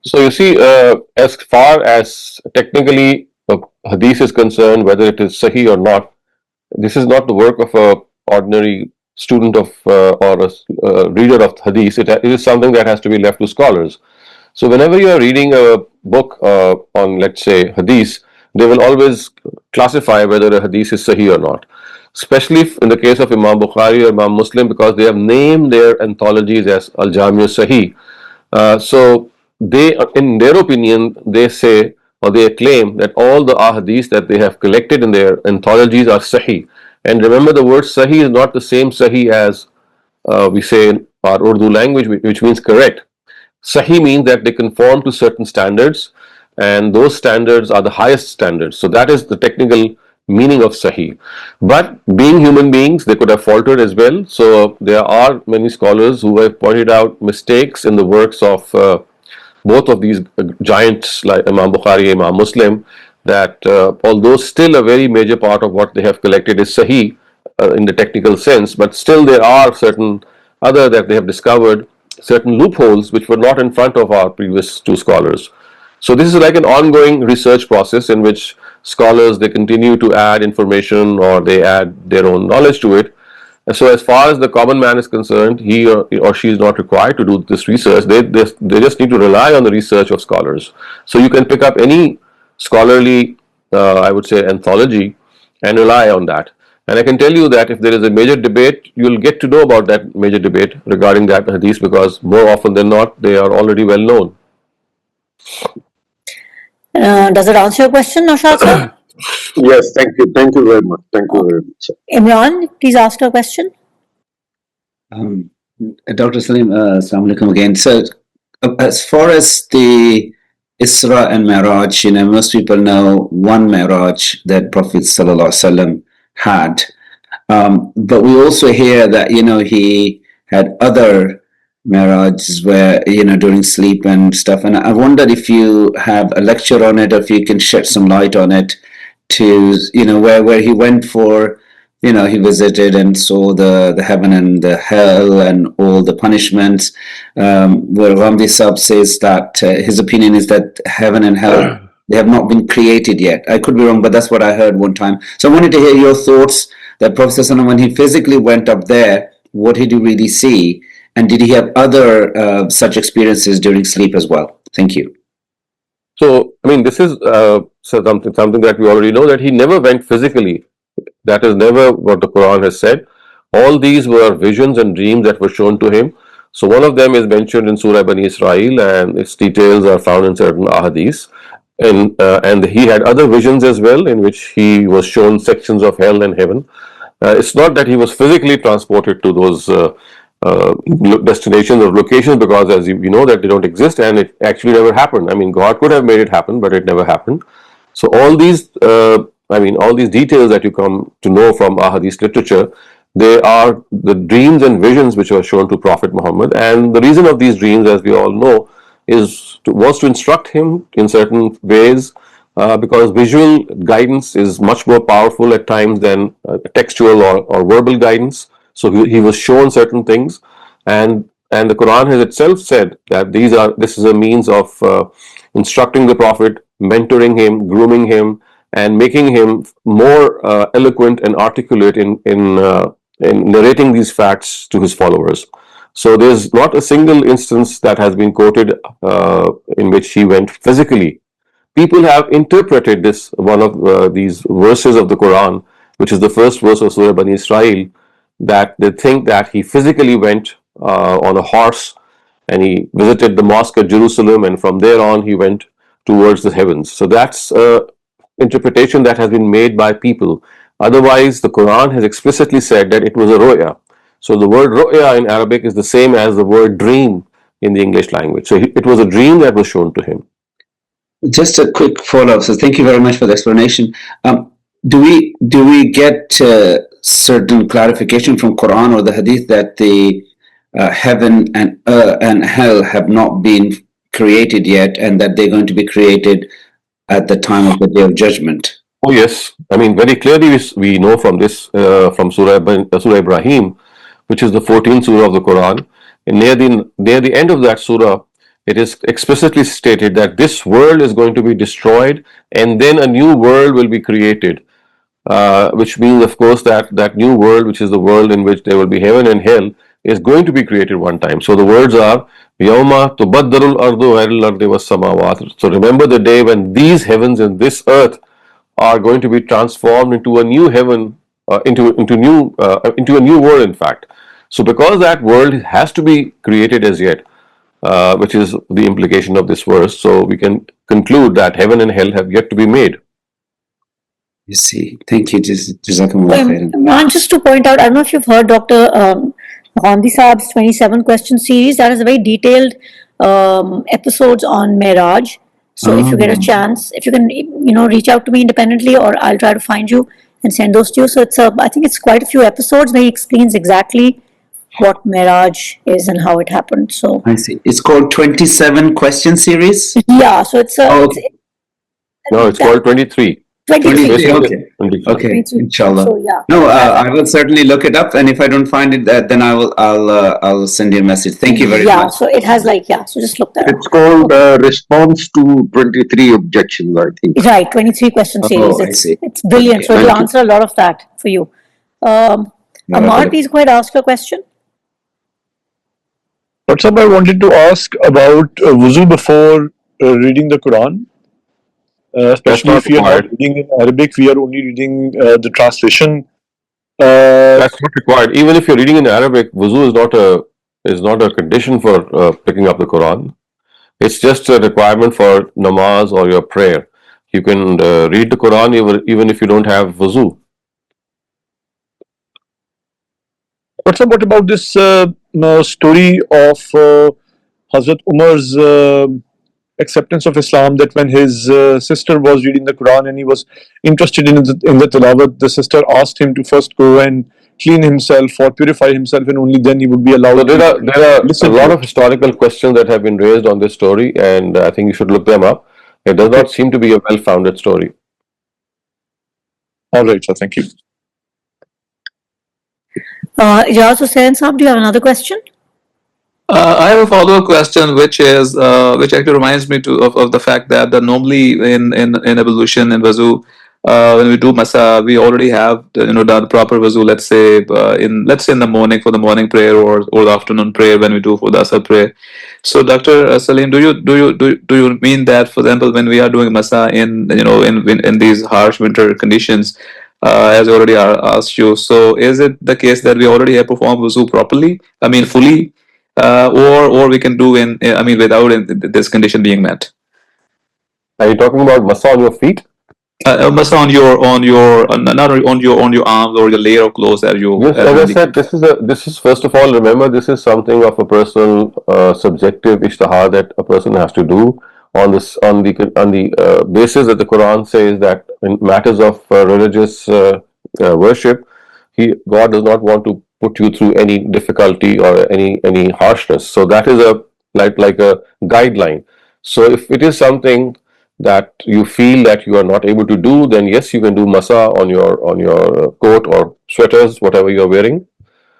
So you see, as far as technically hadith is concerned, whether it is sahih or not, this is not the work of a ordinary student of or a reader of hadith. It is something that has to be left to scholars. So whenever you are reading a book on, let's say, hadith, they will always classify whether a hadith is sahih or not, especially in the case of Imam Bukhari or Imam Muslim, because they have named their anthologies as Al-Jami' Sahih. So they, in their opinion, they say or they claim that all the ahadith that they have collected in their anthologies are sahih. And remember, the word sahih is not the same sahih as we say in our Urdu language, which means correct. Sahih means that they conform to certain standards, and those standards are the highest standards. So that is the technical meaning of Sahih. But being human beings, they could have faltered as well. So there are many scholars who have pointed out mistakes in the works of both of these giants like Imam Bukhari, Imam Muslim, that although still a very major part of what they have collected is Sahih in the technical sense, but still there are certain other that they have discovered, certain loopholes which were not in front of our previous two scholars. So this is like an ongoing research process in which scholars, they continue to add information or they add their own knowledge to it. And so as far as the common man is concerned, he or she is not required to do this research. They just need to rely on the research of scholars. So you can pick up any scholarly, I would say, anthology and rely on that. And I can tell you that if there is a major debate, you'll get to know about that major debate regarding that hadith, because more often than not, they are already well known. Does it answer your question, Naushad sir? Yes, thank you. Thank you very much. Thank you very much, sir. Imran, please ask your question. Dr. Saleem, Assalamu alaikum again. So, as far as the Isra and Miraj, most people know one Miraj that Prophet Sallallahu Alaihi Wasallam had. But we also hear that, he had other Mirajs where, during sleep and stuff. And I wondered if you have a lecture on it, or if you can shed some light on it to, where he went for, he visited and saw the heaven and the hell and all the punishments. Where Ghamidi Sahib says that his opinion is that heaven and hell, they have not been created yet. I could be wrong, but that's what I heard one time. So I wanted to hear your thoughts that Prophet ﷺ, when he physically went up there, what did he really see? And did he have other such experiences during sleep as well? Thank you. So, I mean, this is something that we already know, that he never went physically. That is never what the Quran has said. All these were visions and dreams that were shown to him. So one of them is mentioned in Surah Bani Israel, and its details are found in certain ahadith. And he had other visions as well, in which he was shown sections of hell and heaven. It's not that he was physically transported to those destinations or locations, because as we know that they don't exist, and it actually never happened. I mean, God could have made it happen, but it never happened. So all these, all these details that you come to know from ahadith literature, they are the dreams and visions which were shown to Prophet Muhammad. And the reason of these dreams, as we all know, was to instruct him in certain ways, because visual guidance is much more powerful at times than textual or verbal guidance. So he was shown certain things, and the Quran has itself said that this is a means of instructing the Prophet, mentoring him, grooming him, and making him more eloquent and articulate in narrating these facts to his followers. So there's not a single instance that has been quoted in which he went physically. People have interpreted this, one of these verses of the Quran, which is the first verse of Surah Bani Israel, that they think that he physically went on a horse and he visited the mosque at Jerusalem, and from there on he went towards the heavens. So that's interpretation that has been made by people. Otherwise, the Quran has explicitly said that it was a ru'ya. So the word ru'ya in Arabic is the same as the word dream in the English language. So it was a dream that was shown to him. Just a quick follow-up. So thank you very much for the explanation. Do we get certain clarification from Quran or the Hadith that the heaven and hell have not been created yet, and that they're going to be created at the time of the Day of Judgment? Oh yes, I mean, very clearly we know from this from Surah Ibrahim, which is the 14th surah of the Quran. And near the end of that surah, it is explicitly stated that this world is going to be destroyed, and then a new world will be created. Which means, of course, that new world, which is the world in which there will be heaven and hell, is going to be created one time. So the words are Yawma tubaddarul ardu ghayril ardi was samawat. So remember the day when these heavens and this earth are going to be transformed into a new heaven, into a new world, in fact. So because that world has to be created as yet, which is the implication of this verse. So we can conclude that heaven and hell have yet to be made. You see, thank you. Jazakumullah khairan. Man, just to point out, I don't know if you've heard Dr. Ghamidi Saab's 27 question series. That is a very detailed episodes on Miraj. So if you get a chance, if you can, reach out to me independently, or I'll try to find you and send those to you. So I think it's quite a few episodes where he explains exactly what Miraj is and how it happened. So I see. It's called 27 question series. yeah, so it's No, it's called 23. 23. Basically, Okay. 23. Okay. 23. Inshallah. So yeah. No, I will certainly look it up, and if I don't find it, then I'll send you a message. Thank you very Yeah, much. so it has so just look that up. It's called Response to 23 Objections, I think. Right, 23 question series. I see. It's brilliant. Okay, So it'll thank you. answer a lot of that for you. Amar, please go ahead and ask your question. What's up? I wanted to ask about wuzu before reading the Quran. Especially That's if we are not required. reading in Arabic, we are only reading the translation. That's not required. Even if you're reading in Arabic, wuzu is not a condition for picking up the Quran. It's just a requirement for namaz or your prayer. You can read the Quran even if you don't have wuzu. What about this story of Hazrat Umar's acceptance of Islam, that when his sister was reading the Quran and he was interested in the tilawat, the sister asked him to first go and clean himself or purify himself, and only then he would be allowed So there are listen a to lot it. of historical questions that have been raised on this story, and I think you should look them up. It does not seem to be a well-founded story. All right, sir. Thank you. Ijaz Hussain Saab, do you have another question? I have a follow-up question, which actually reminds me of the fact that normally in evolution in wuzu, when we do masa, we already have done proper wuzu. Let's say in the morning for the morning prayer, or the afternoon prayer when we do for the asar prayer. So, Dr. Saleem, do you mean that, for example, when we are doing masa in these harsh winter conditions, as I already asked you, so is it the case that we already have performed wuzu properly? I mean, fully. Or we can do without this condition being met. Are you talking about masa on your feet? Masa on your not on your arms or your layer of clothes that you. Yes, as I said, this is first of all, remember, this is something of a personal subjective ishtihad that a person has to do on the basis that the Quran says that in matters of religious worship, God does not want to put you through any difficulty or any harshness. So that is like a guideline. So if it is something that you feel that you are not able to do, then yes, you can do masa on your coat or sweaters, whatever you are wearing.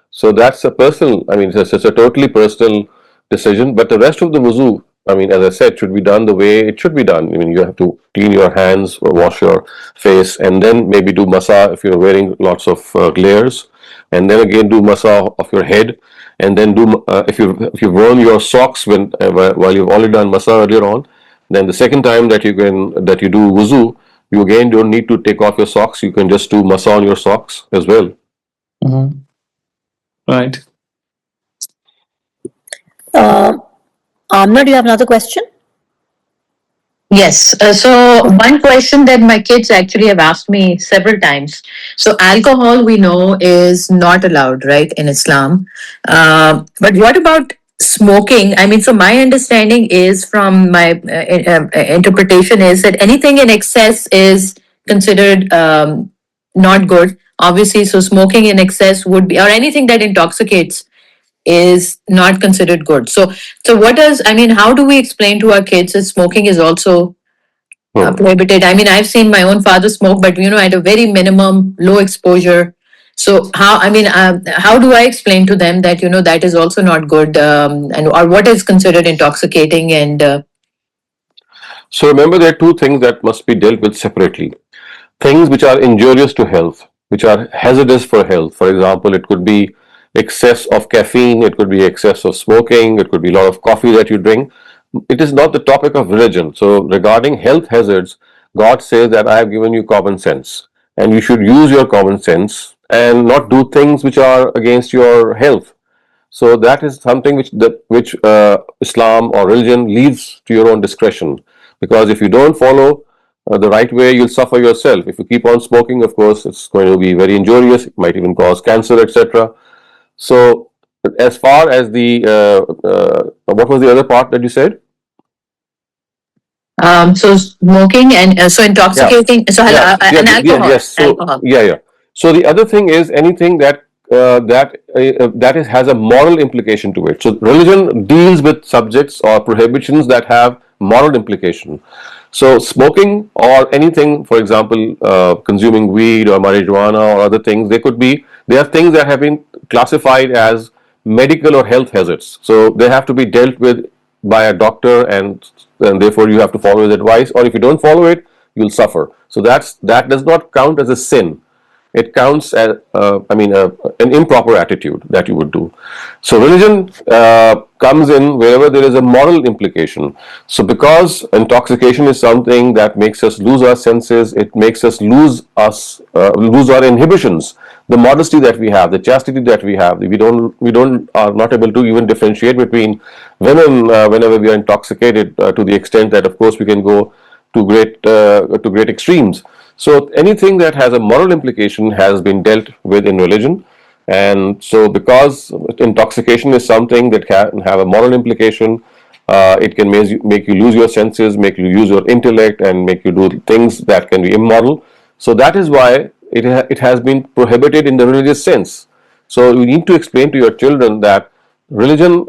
So that's a personal, it's a totally personal decision. But the rest of the wuzu, as I said, should be done the way it should be done. You have to clean your hands, or wash your face, and then maybe do masa if you're wearing lots of layers, and then again do masa of your head, and then do if you've worn your socks while you've already done masa earlier on, then the second time that you do wuzu, you again don't need to take off your socks. You can just do masa on your socks as well. Mm-hmm. Right. Amna, do you have another question? Yes. So one question that my kids actually have asked me several times. So alcohol, we know, is not allowed, right, in Islam. But what about smoking? So my understanding is, from my interpretation, is that anything in excess is considered not good. Obviously, so smoking in excess would be, or anything that intoxicates, is not considered good. So how do we explain to our kids that smoking is also prohibited? I've seen my own father smoke, but at a very minimum, low exposure. So how do I explain to them that that is also not good, or what is considered intoxicating? And So remember, there are two things that must be dealt with separately. Things which are injurious to health, which are hazardous for health. For example, it could be excess of caffeine, it could be excess of smoking, it could be a lot of coffee that you drink. It is not the topic of religion. So regarding health hazards, God says that I have given you common sense, and you should use your common sense and not do things which are against your health. So that is something which Islam or religion leaves to your own discretion. Because if you don't follow the right way, you'll suffer yourself. If you keep on smoking, of course, it's going to be very injurious. It might even cause cancer, etc. So, as far as the what was the other part that you said? So smoking and so intoxicating. So and alcohol. Yes. So Alcohol. yeah. So the other thing is anything that has a moral implication to it. So religion deals with subjects or prohibitions that have moral implication. So smoking or anything, for example, consuming weed or marijuana or other things, they are things that have been classified as medical or health hazards. So they have to be dealt with by a doctor, and therefore you have to follow his advice, or if you don't follow it, you'll suffer. So that does not count as a sin. It counts as an improper attitude that you would do. So religion comes in wherever there is a moral implication. So because intoxication is something that makes us lose our senses, it makes us lose our inhibitions, the modesty that we have, the chastity that we have. We are not able to even differentiate between women whenever we are intoxicated to the extent that, of course, we can go to great extremes. So anything that has a moral implication has been dealt with in religion. And so because intoxication is something that can have a moral implication, it can make you lose your senses, make you use your intellect, and make you do things that can be immoral. So that is why it has been prohibited in the religious sense. So you need to explain to your children that religion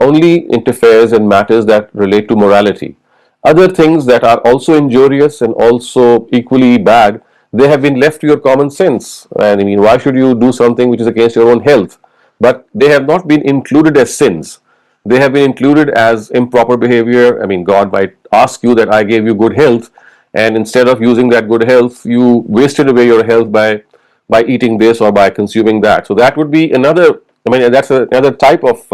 only interferes in matters that relate to morality. Other things that are also injurious and also equally bad, they have been left to your common sense. And I mean, why should you do something which is against your own health? But they have not been included as sins. They have been included as improper behavior. I mean, God might ask you that I gave you good health, and instead of using that good health, you wasted away your health by eating this or by consuming that. So that would be another. I mean, that's another type of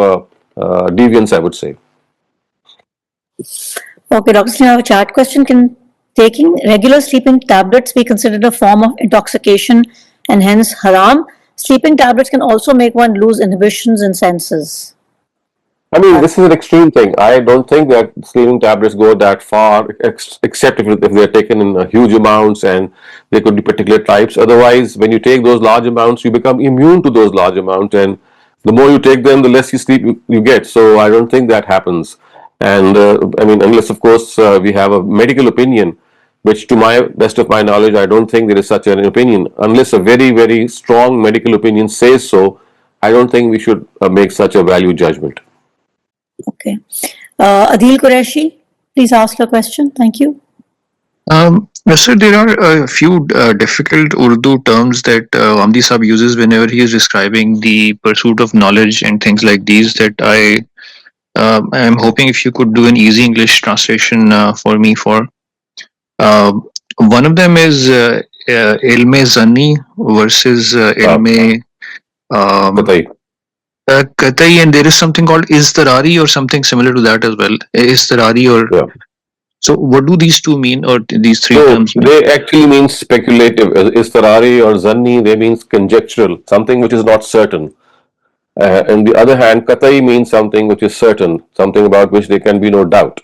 deviance, I would say. Okay, Dr. Saleem, I have a chat question. Can taking regular sleeping tablets be considered a form of intoxication and hence haram? Sleeping tablets can also make one lose inhibitions and senses. I mean, this is an extreme thing. I don't think that sleeping tablets go that far, except if they're taken in huge amounts, and there could be particular types. Otherwise, when you take those large amounts, you become immune to those large amounts, and the more you take them, the less you sleep you get. So I don't think that happens. And I mean, unless of course we have a medical opinion, which to my best of my knowledge, I don't think there is such an opinion. Unless a very, very strong medical opinion says so, I don't think we should make such a value judgment. Okay. Adil Qureshi, please ask your question. Thank you. Sir, there are a few difficult Urdu terms that Ghamidi Sahib uses whenever he is describing the pursuit of knowledge and things like these that I am hoping if you could do an easy English translation for me for. One of them is ilme zanni versus ilme Qatai, and there is something called istarari or something similar to that as well. Istarari or Yeah. So what do these two mean, or these three terms mean? They actually mean speculative. Istarari or zanni, they means conjectural, something which is not certain. On the other hand, qatai means something which is certain, something about which there can be no doubt.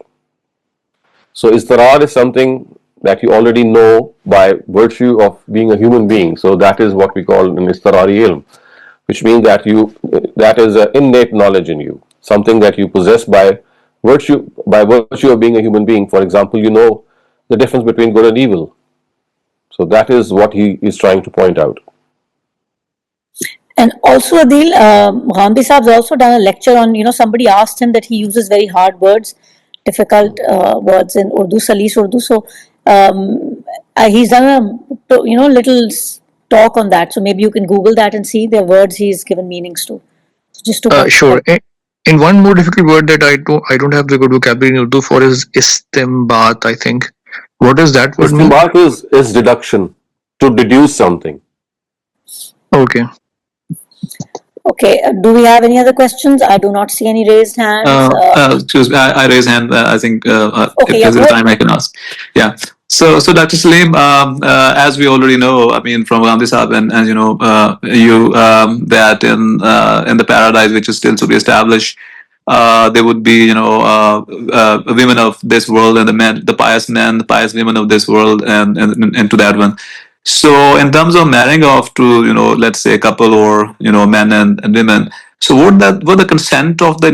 So istarar is something that you already know by virtue of being a human being. So that is what we call an istarari ilm, which means that that is an innate knowledge in you, something that you possess by virtue of being a human being. For example, you know the difference between good and evil. So that is what he is trying to point out. And also, Adil, Ghamidi Saab's also done a lecture on, somebody asked him that he uses very hard words, difficult words in Urdu, Salis Urdu. So he's done a, little talk on that. So maybe you can Google that and see the words he's given meanings to. Just to Sure. In one more difficult word that I don't have the good vocabulary in Urdu for is istimbat, I think. What does that word mean? Istimbat is deduction, to deduce something. Okay. Okay. Do we have any other questions? I do not see any raised hands. Excuse me, I raise hand. I think Okay, if there's a time I can ask. Yeah. So Dr. Saleem, as we already know, I mean, from Ghamidi Sahab and as you know, that in the paradise which is still to be established, there would be, women of this world and the pious men, the pious women of this world, and to that one. So, in terms of marrying off to, let's say a couple or men and women. So, would the consent of the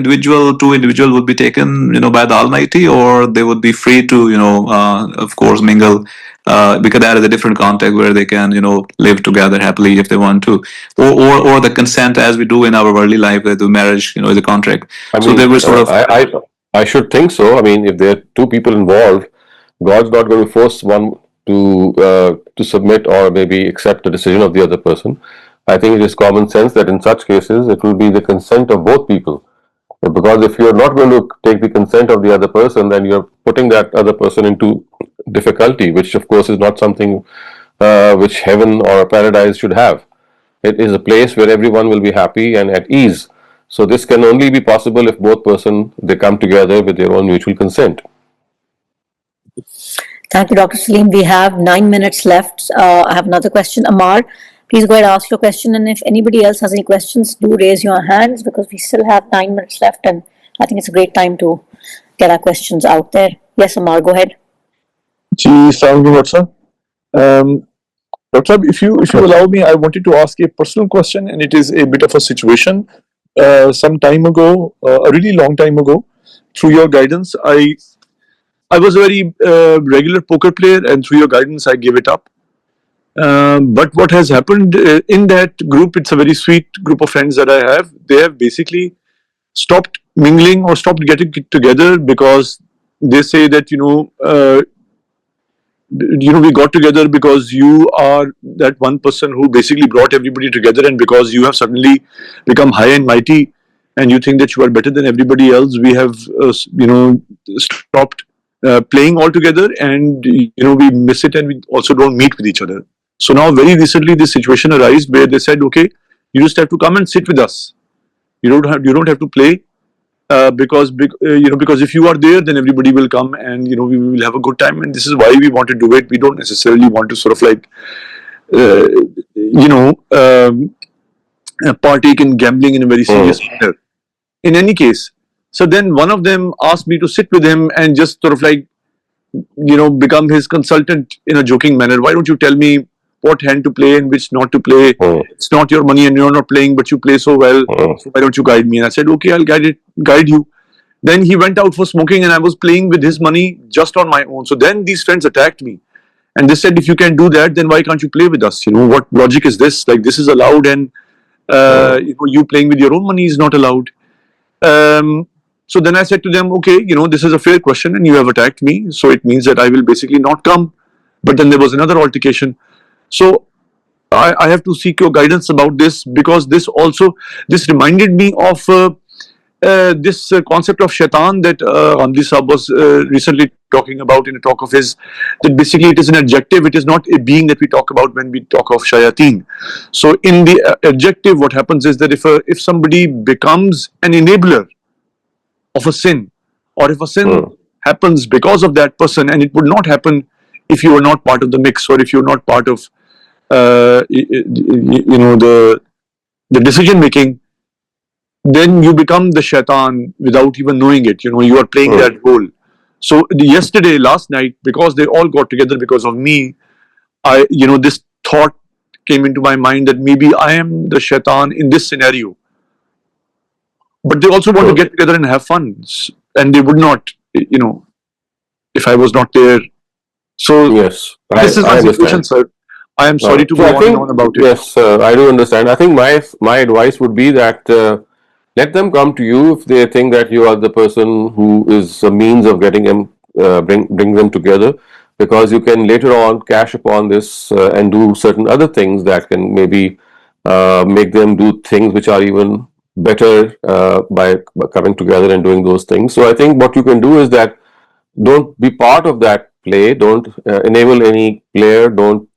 two individual would be taken, by the Almighty, or they would be free to, of course, mingle, because that is a different context where they can, live together happily if they want to, or the consent as we do in our worldly life, that the marriage, is a contract. I So mean, there was sort of. I should think so. I mean, if there are two people involved, God's not going to force one to submit or maybe accept the decision of the other person. I think it is common sense that in such cases it will be the consent of both people. Because if you're not going to take the consent of the other person, then you're putting that other person into difficulty, which of course is not something which heaven or paradise should have. It is a place where everyone will be happy and at ease. So this can only be possible if both person they come together with their own mutual consent. Thank you, Dr. Saleem. We have 9 minutes left. I have another question. Amar, please go ahead and ask your question. And if anybody else has any questions, do raise your hands because we still have 9 minutes left. And I think it's a great time to get our questions out there. Yes, Amar, go ahead. जी अस्सलाम वालेकुम doctor साहब doctor साहब if you allow me I wanted to ask a personal question and it is a bit of a situation some time ago a really long time ago through your guidance I was a very regular poker player and through your guidance I gave it up but what has happened in that group it's a very sweet group of friends that I have they have basically stopped mingling or stopped getting together because they say that we got together because you are that one person who basically brought everybody together and because you have suddenly become high and mighty and you think that you are better than everybody else we have stopped playing altogether and we miss it and we also don't meet with each other. So now very recently this situation arose where they said okay you just have to come and sit with us you don't have to play because if you are there then everybody will come and we will have a good time and this is why we want to do it we don't necessarily want to sort of like partake in gambling in a very serious manner in any case so then one of them asked me to sit with him and just sort of like become his consultant in a joking manner why don't you tell me what hand to play and which not to play it's not your money and you're not playing but you play so well so why don't you guide me and I said okay I'll guide you then he went out for smoking and I was playing with his money just on my own so then these friends attacked me and they said if you can do that then why can't you play with us what logic is this like this is allowed and you playing with your own money is not allowed so then I said to them okay this is a fair question and you have attacked me so it means that I will basically not come but then there was another altercation. So I have to seek your guidance about this because this reminded me of this concept of shaitan that Ghamidi Sahab was recently talking about in a talk of his that basically it is an adjective it is not a being that we talk about when we talk of shayateen. So in the adjective what happens is that if somebody becomes an enabler of a sin or if a sin happens because of that person and it would not happen if you are not part of the mix or if you're not part of the decision making then you become the shaitan without even knowing it you are playing that role. So last night because they all got together because of me I this thought came into my mind that maybe I am the shaitan in this scenario but they also want to get together and have fun and they would not if I was not there. So Yes, this is my situation, sir. I am sorry to go on and on about it. Yes, I do understand. I think my advice would be that let them come to you if they think that you are the person who is a means of getting them bring them together, because you can later on cash upon this and do certain other things that can maybe make them do things which are even better by coming together and doing those things. So I think what you can do is that don't be part of that play, don't enable any player, don't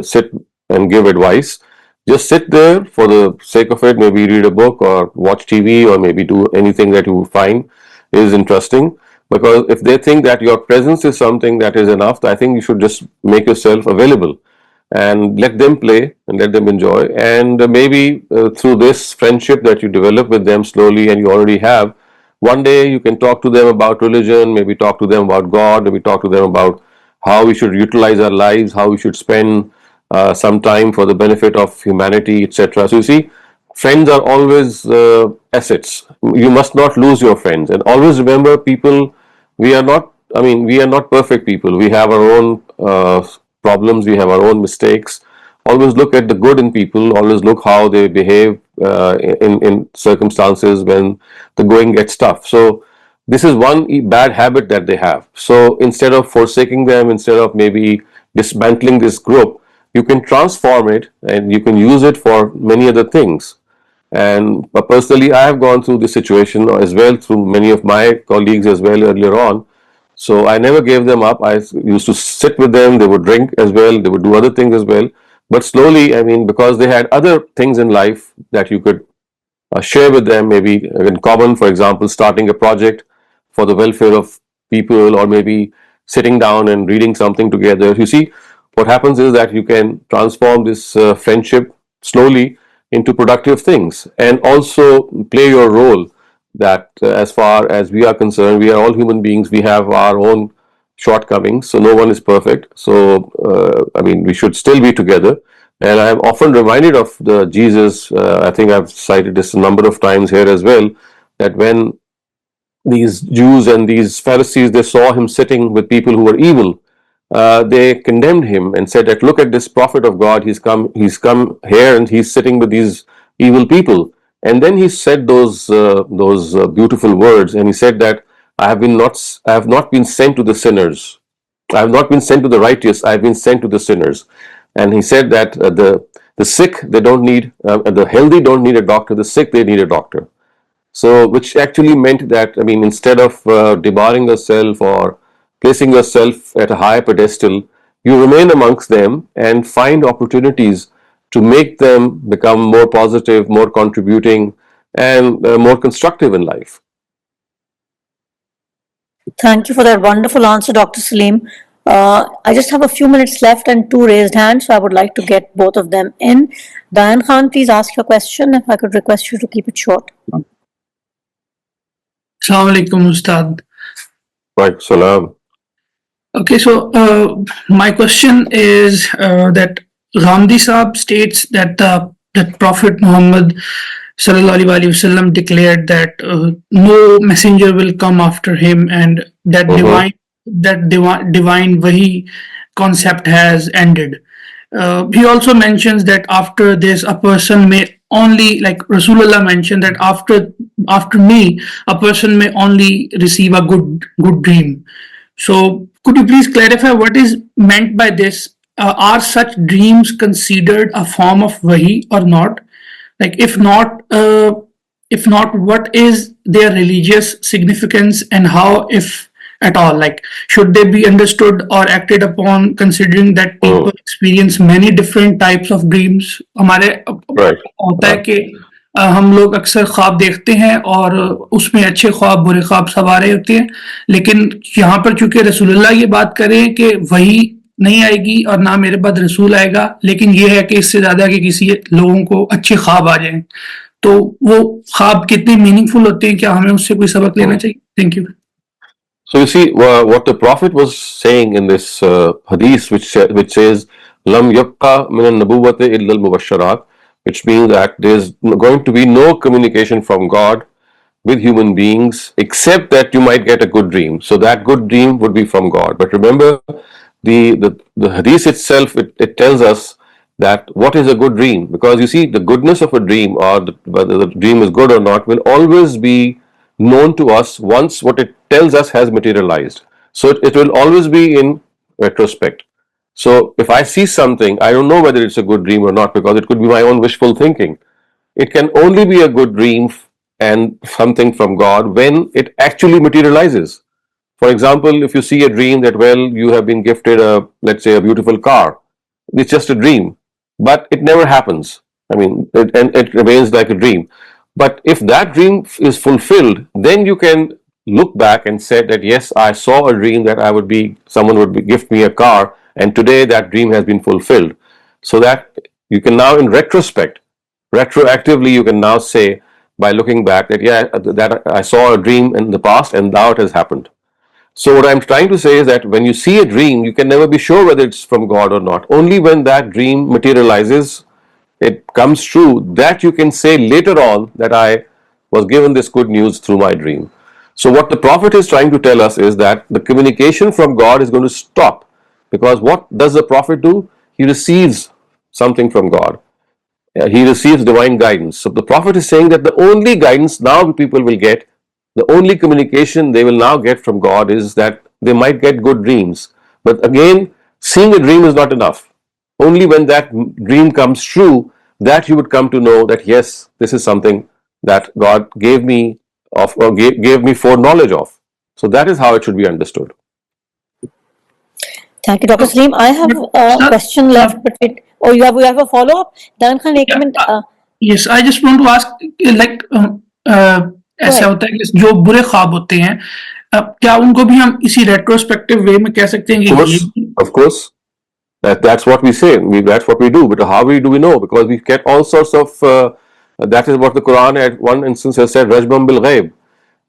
sit and give advice. Just sit there for the sake of it, maybe read a book or watch TV or maybe do anything that you find is interesting. Because if they think that your presence is something that is enough, I think you should just make yourself available and let them play and let them enjoy. And maybe through this friendship that you develop with them slowly, and you already have, one day you can talk to them about religion, maybe talk to them about God, maybe talk to them about how we should utilize our lives, how we should spend some time for the benefit of humanity, etc. So you see, friends are always assets. You must not lose your friends, and always remember, people, we are not, I mean, we are not perfect people. We have our own problems, we have our own mistakes. Always look at the good in people, always look how they behave in circumstances when the going gets tough. So this is one bad habit that they have. So instead of forsaking them, instead of maybe dismantling this group, you can transform it and you can use it for many other things. And personally, I have gone through this situation as well, through many of my colleagues as well earlier on. So I never gave them up. I used to sit with them. They would drink as well. They would do other things as well. But slowly, I mean, because they had other things in life that you could share with them, maybe in common, for example, starting a project for the welfare of people, or maybe sitting down and reading something together. You see, what happens is that you can transform this friendship slowly into productive things, and also play your role, that as far as we are concerned, we are all human beings, we have our own shortcomings, so no one is perfect. So I mean, we should still be together. And I'm often reminded of the Jesus, I think I've cited this a number of times here as well, that when these Jews and these Pharisees, they saw him sitting with people who were evil, they condemned him and said that, look at this prophet of God, he's come here and he's sitting with these evil people. And then he said those beautiful words, and he said that I have not been sent to the sinners. I have not been sent to the righteous. I have been sent to the sinners. And he said that the sick, they don't need, the healthy don't need a doctor. The sick, they need a doctor. So, which actually meant that, I mean, instead of debarring yourself or placing yourself at a higher pedestal, you remain amongst them and find opportunities to make them become more positive, more contributing, and more constructive in life. Thank you for that wonderful answer, Dr. Saleem. I just have a few minutes left and two raised hands, so I would like to get both of them in. Diane Khan, please ask your question. If I could request you to keep it short. Assalamu alaikum, Ustad. Right, salam. Okay, so my question is that Ghamidi Saab states that that Prophet Muhammad Sallallahu Alaihi Wasallam declared that no messenger will come after him, and that divine Wahi concept has ended. He also mentions that after this, a person may only, like Rasulullah mentioned, that after me, a person may only receive a good dream. So, could you please clarify what is meant by this? Are such dreams considered a form of wahi or not? Like, if not, what is their religious significance, and how, if at all, like, should they be understood or acted upon, considering that people experience many different types of dreams? हमारे होता है कि हम लोग अक्सर ख्वाब देखते हैं और उसमें अच्छे ख्वाब बुरे ख्वाब सब आ रहे होते हैं, लेकिन यहाँ पर चूंकि रसूलुल्लाह ये बात करें कि वही नहीं आएगी और ना मेरे बाद रसूल आएगा, लेकिन ये है कि इससे ज्यादा कि किसी लोगों को अच्छे ख्वाब आ जाएं, तो वो ख्वाब कितने मीनिंगफुल होते हैं, क्या हमें उससे कोई सबक लेना चाहिए? Thank you. So you see, what the Prophet was saying in this hadith, which says, "Lam yabqa min an-nabuwwati illa al-mubashsharat," which means that there's going to be no communication from God with human beings except that you might get a good dream. So that good dream would be from God. But remember, the hadith itself, it tells us that what is a good dream, because you see, the goodness of a dream, or whether the dream is good or not, will always be known to us once what it tells us has materialized. So it will always be in retrospect. So if I see something, I don't know whether it's a good dream or not, because it could be my own wishful thinking. It can only be a good dream and something from God when it actually materializes. For example, if you see a dream that, well, you have been gifted let's say, a beautiful car, it's just a dream, but it never happens. I mean, it remains like a dream. But if that dream is fulfilled, then you can look back and said that yes, I saw a dream that someone would gift me a car, and today that dream has been fulfilled. So that you can now, in retrospect, retroactively, you can now say by looking back that yeah, that I saw a dream in the past, and now it has happened. So what I'm trying to say is that when you see a dream, you can never be sure whether it's from God or not. Only when that dream materializes, it comes true, that you can say later on that I was given this good news through my dream. So what the Prophet is trying to tell us is that the communication from God is going to stop, because what does the Prophet do? He receives something from God. He receives divine guidance. So the Prophet is saying that the only guidance now people will get, the only communication they will now get from God is that they might get good dreams. But again, seeing a dream is not enough. Only when that dream comes true, that you would come to know that yes, this is something that God gave me of, or gave me foreknowledge of. So that is how it should be understood. Thank you, Dr. Saleem. I have a question left, but you have a follow up? Dan Khan, एक minute. Yes, I just want to ask, like, ऐसा होता है कि जो बुरे ख्वाब होते हैं, क्या उनको भी हम इसी रेट्रोस्पेक्टिव वे में कह सकते हैं कि of course. That's what we say. That's what we do. But how do we know? Because we get all sorts of. That is what the Quran at one instance has said. Rajbam bil ghaib.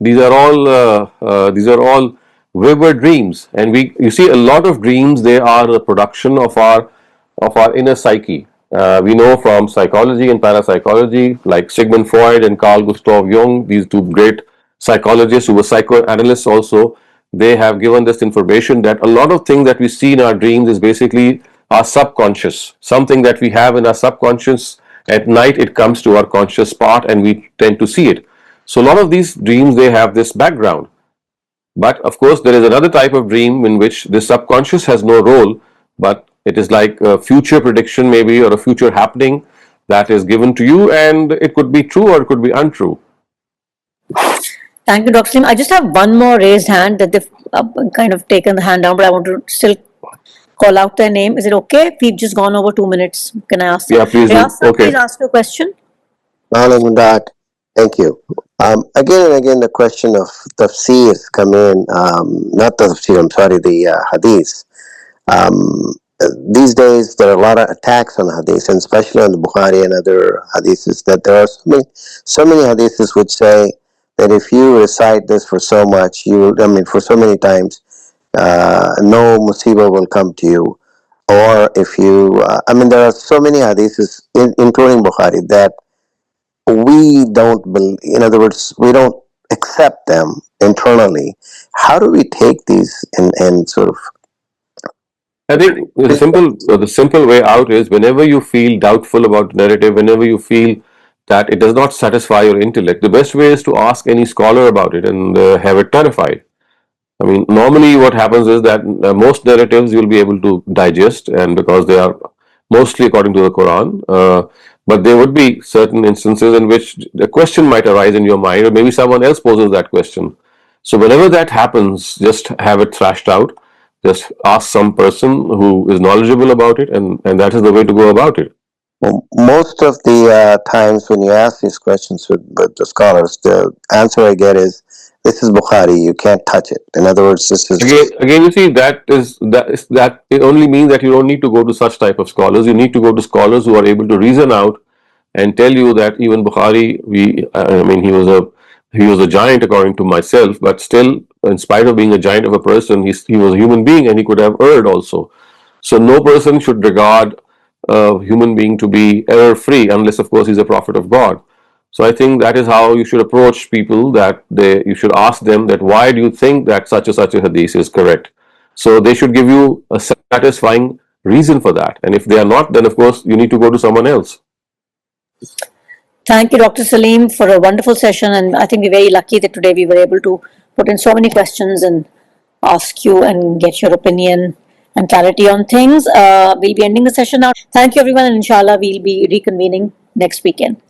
These are all vivid dreams, and you see a lot of dreams. They are the production of our inner psyche. We know from psychology and parapsychology, like Sigmund Freud and Carl Gustav Jung, these two great psychologists who were psychoanalysts also, they have given this information that a lot of things that we see in our dreams is basically our subconscious, something that we have in our subconscious. At night it comes to our conscious part and we tend to see it. So a lot of these dreams, they have this background. But of course there is another type of dream in which the subconscious has no role, but it is like a future prediction maybe, or a future happening that is given to you, and it could be true or it could be untrue. Thank you, Dr. Saleem. I just have one more raised hand that they've kind of taken the hand down, but I want to still call out their name. Is it okay? We've just gone over 2 minutes. Can I ask them? Yeah, please. Okay. Please ask your question. Thank you. Again and again, the question of tafseers come in. Not the tafseer, I'm sorry, the hadith. These days, there are a lot of attacks on hadith, and especially on the Bukhari and other hadiths, that there are so many hadiths which say that if you recite this for so much, for so many times, no musibah will come to you. Or if you, there are so many hadiths, including Bukhari, that we don't believe, in other words, we don't accept them internally. How do we take these and sort of... I think the simple way out is, whenever you feel doubtful about the narrative, whenever you feel that it does not satisfy your intellect, the best way is to ask any scholar about it and have it clarified. I mean, normally what happens is that most narratives you'll be able to digest, and because they are mostly according to the Quran, but there would be certain instances in which a question might arise in your mind, or maybe someone else poses that question. So whenever that happens, just have it thrashed out. Just ask some person who is knowledgeable about it, and that is the way to go about it. Well, most of the times when you ask these questions with the scholars, the answer I get is, this is Bukhari, you can't touch it. In other words, this is... Again, you see, that it only means that you don't need to go to such type of scholars. You need to go to scholars who are able to reason out and tell you that even Bukhari, he was a giant according to myself, but still, in spite of being a giant of a person, he was a human being, and he could have erred also. So no person should regard a human being to be error-free, unless of course he's a prophet of God. So I think that is how you should approach people, that you should ask them that why do you think that such a hadith is correct. So they should give you a satisfying reason for that, and if they are not, then of course you need to go to someone else. Thank you, Dr. Saleem, for a wonderful session, and I think we're very lucky that today we were able to put in so many questions and ask you and get your opinion and clarity on things. We'll be ending the session now. Thank you, everyone, and inshallah we'll be reconvening next weekend.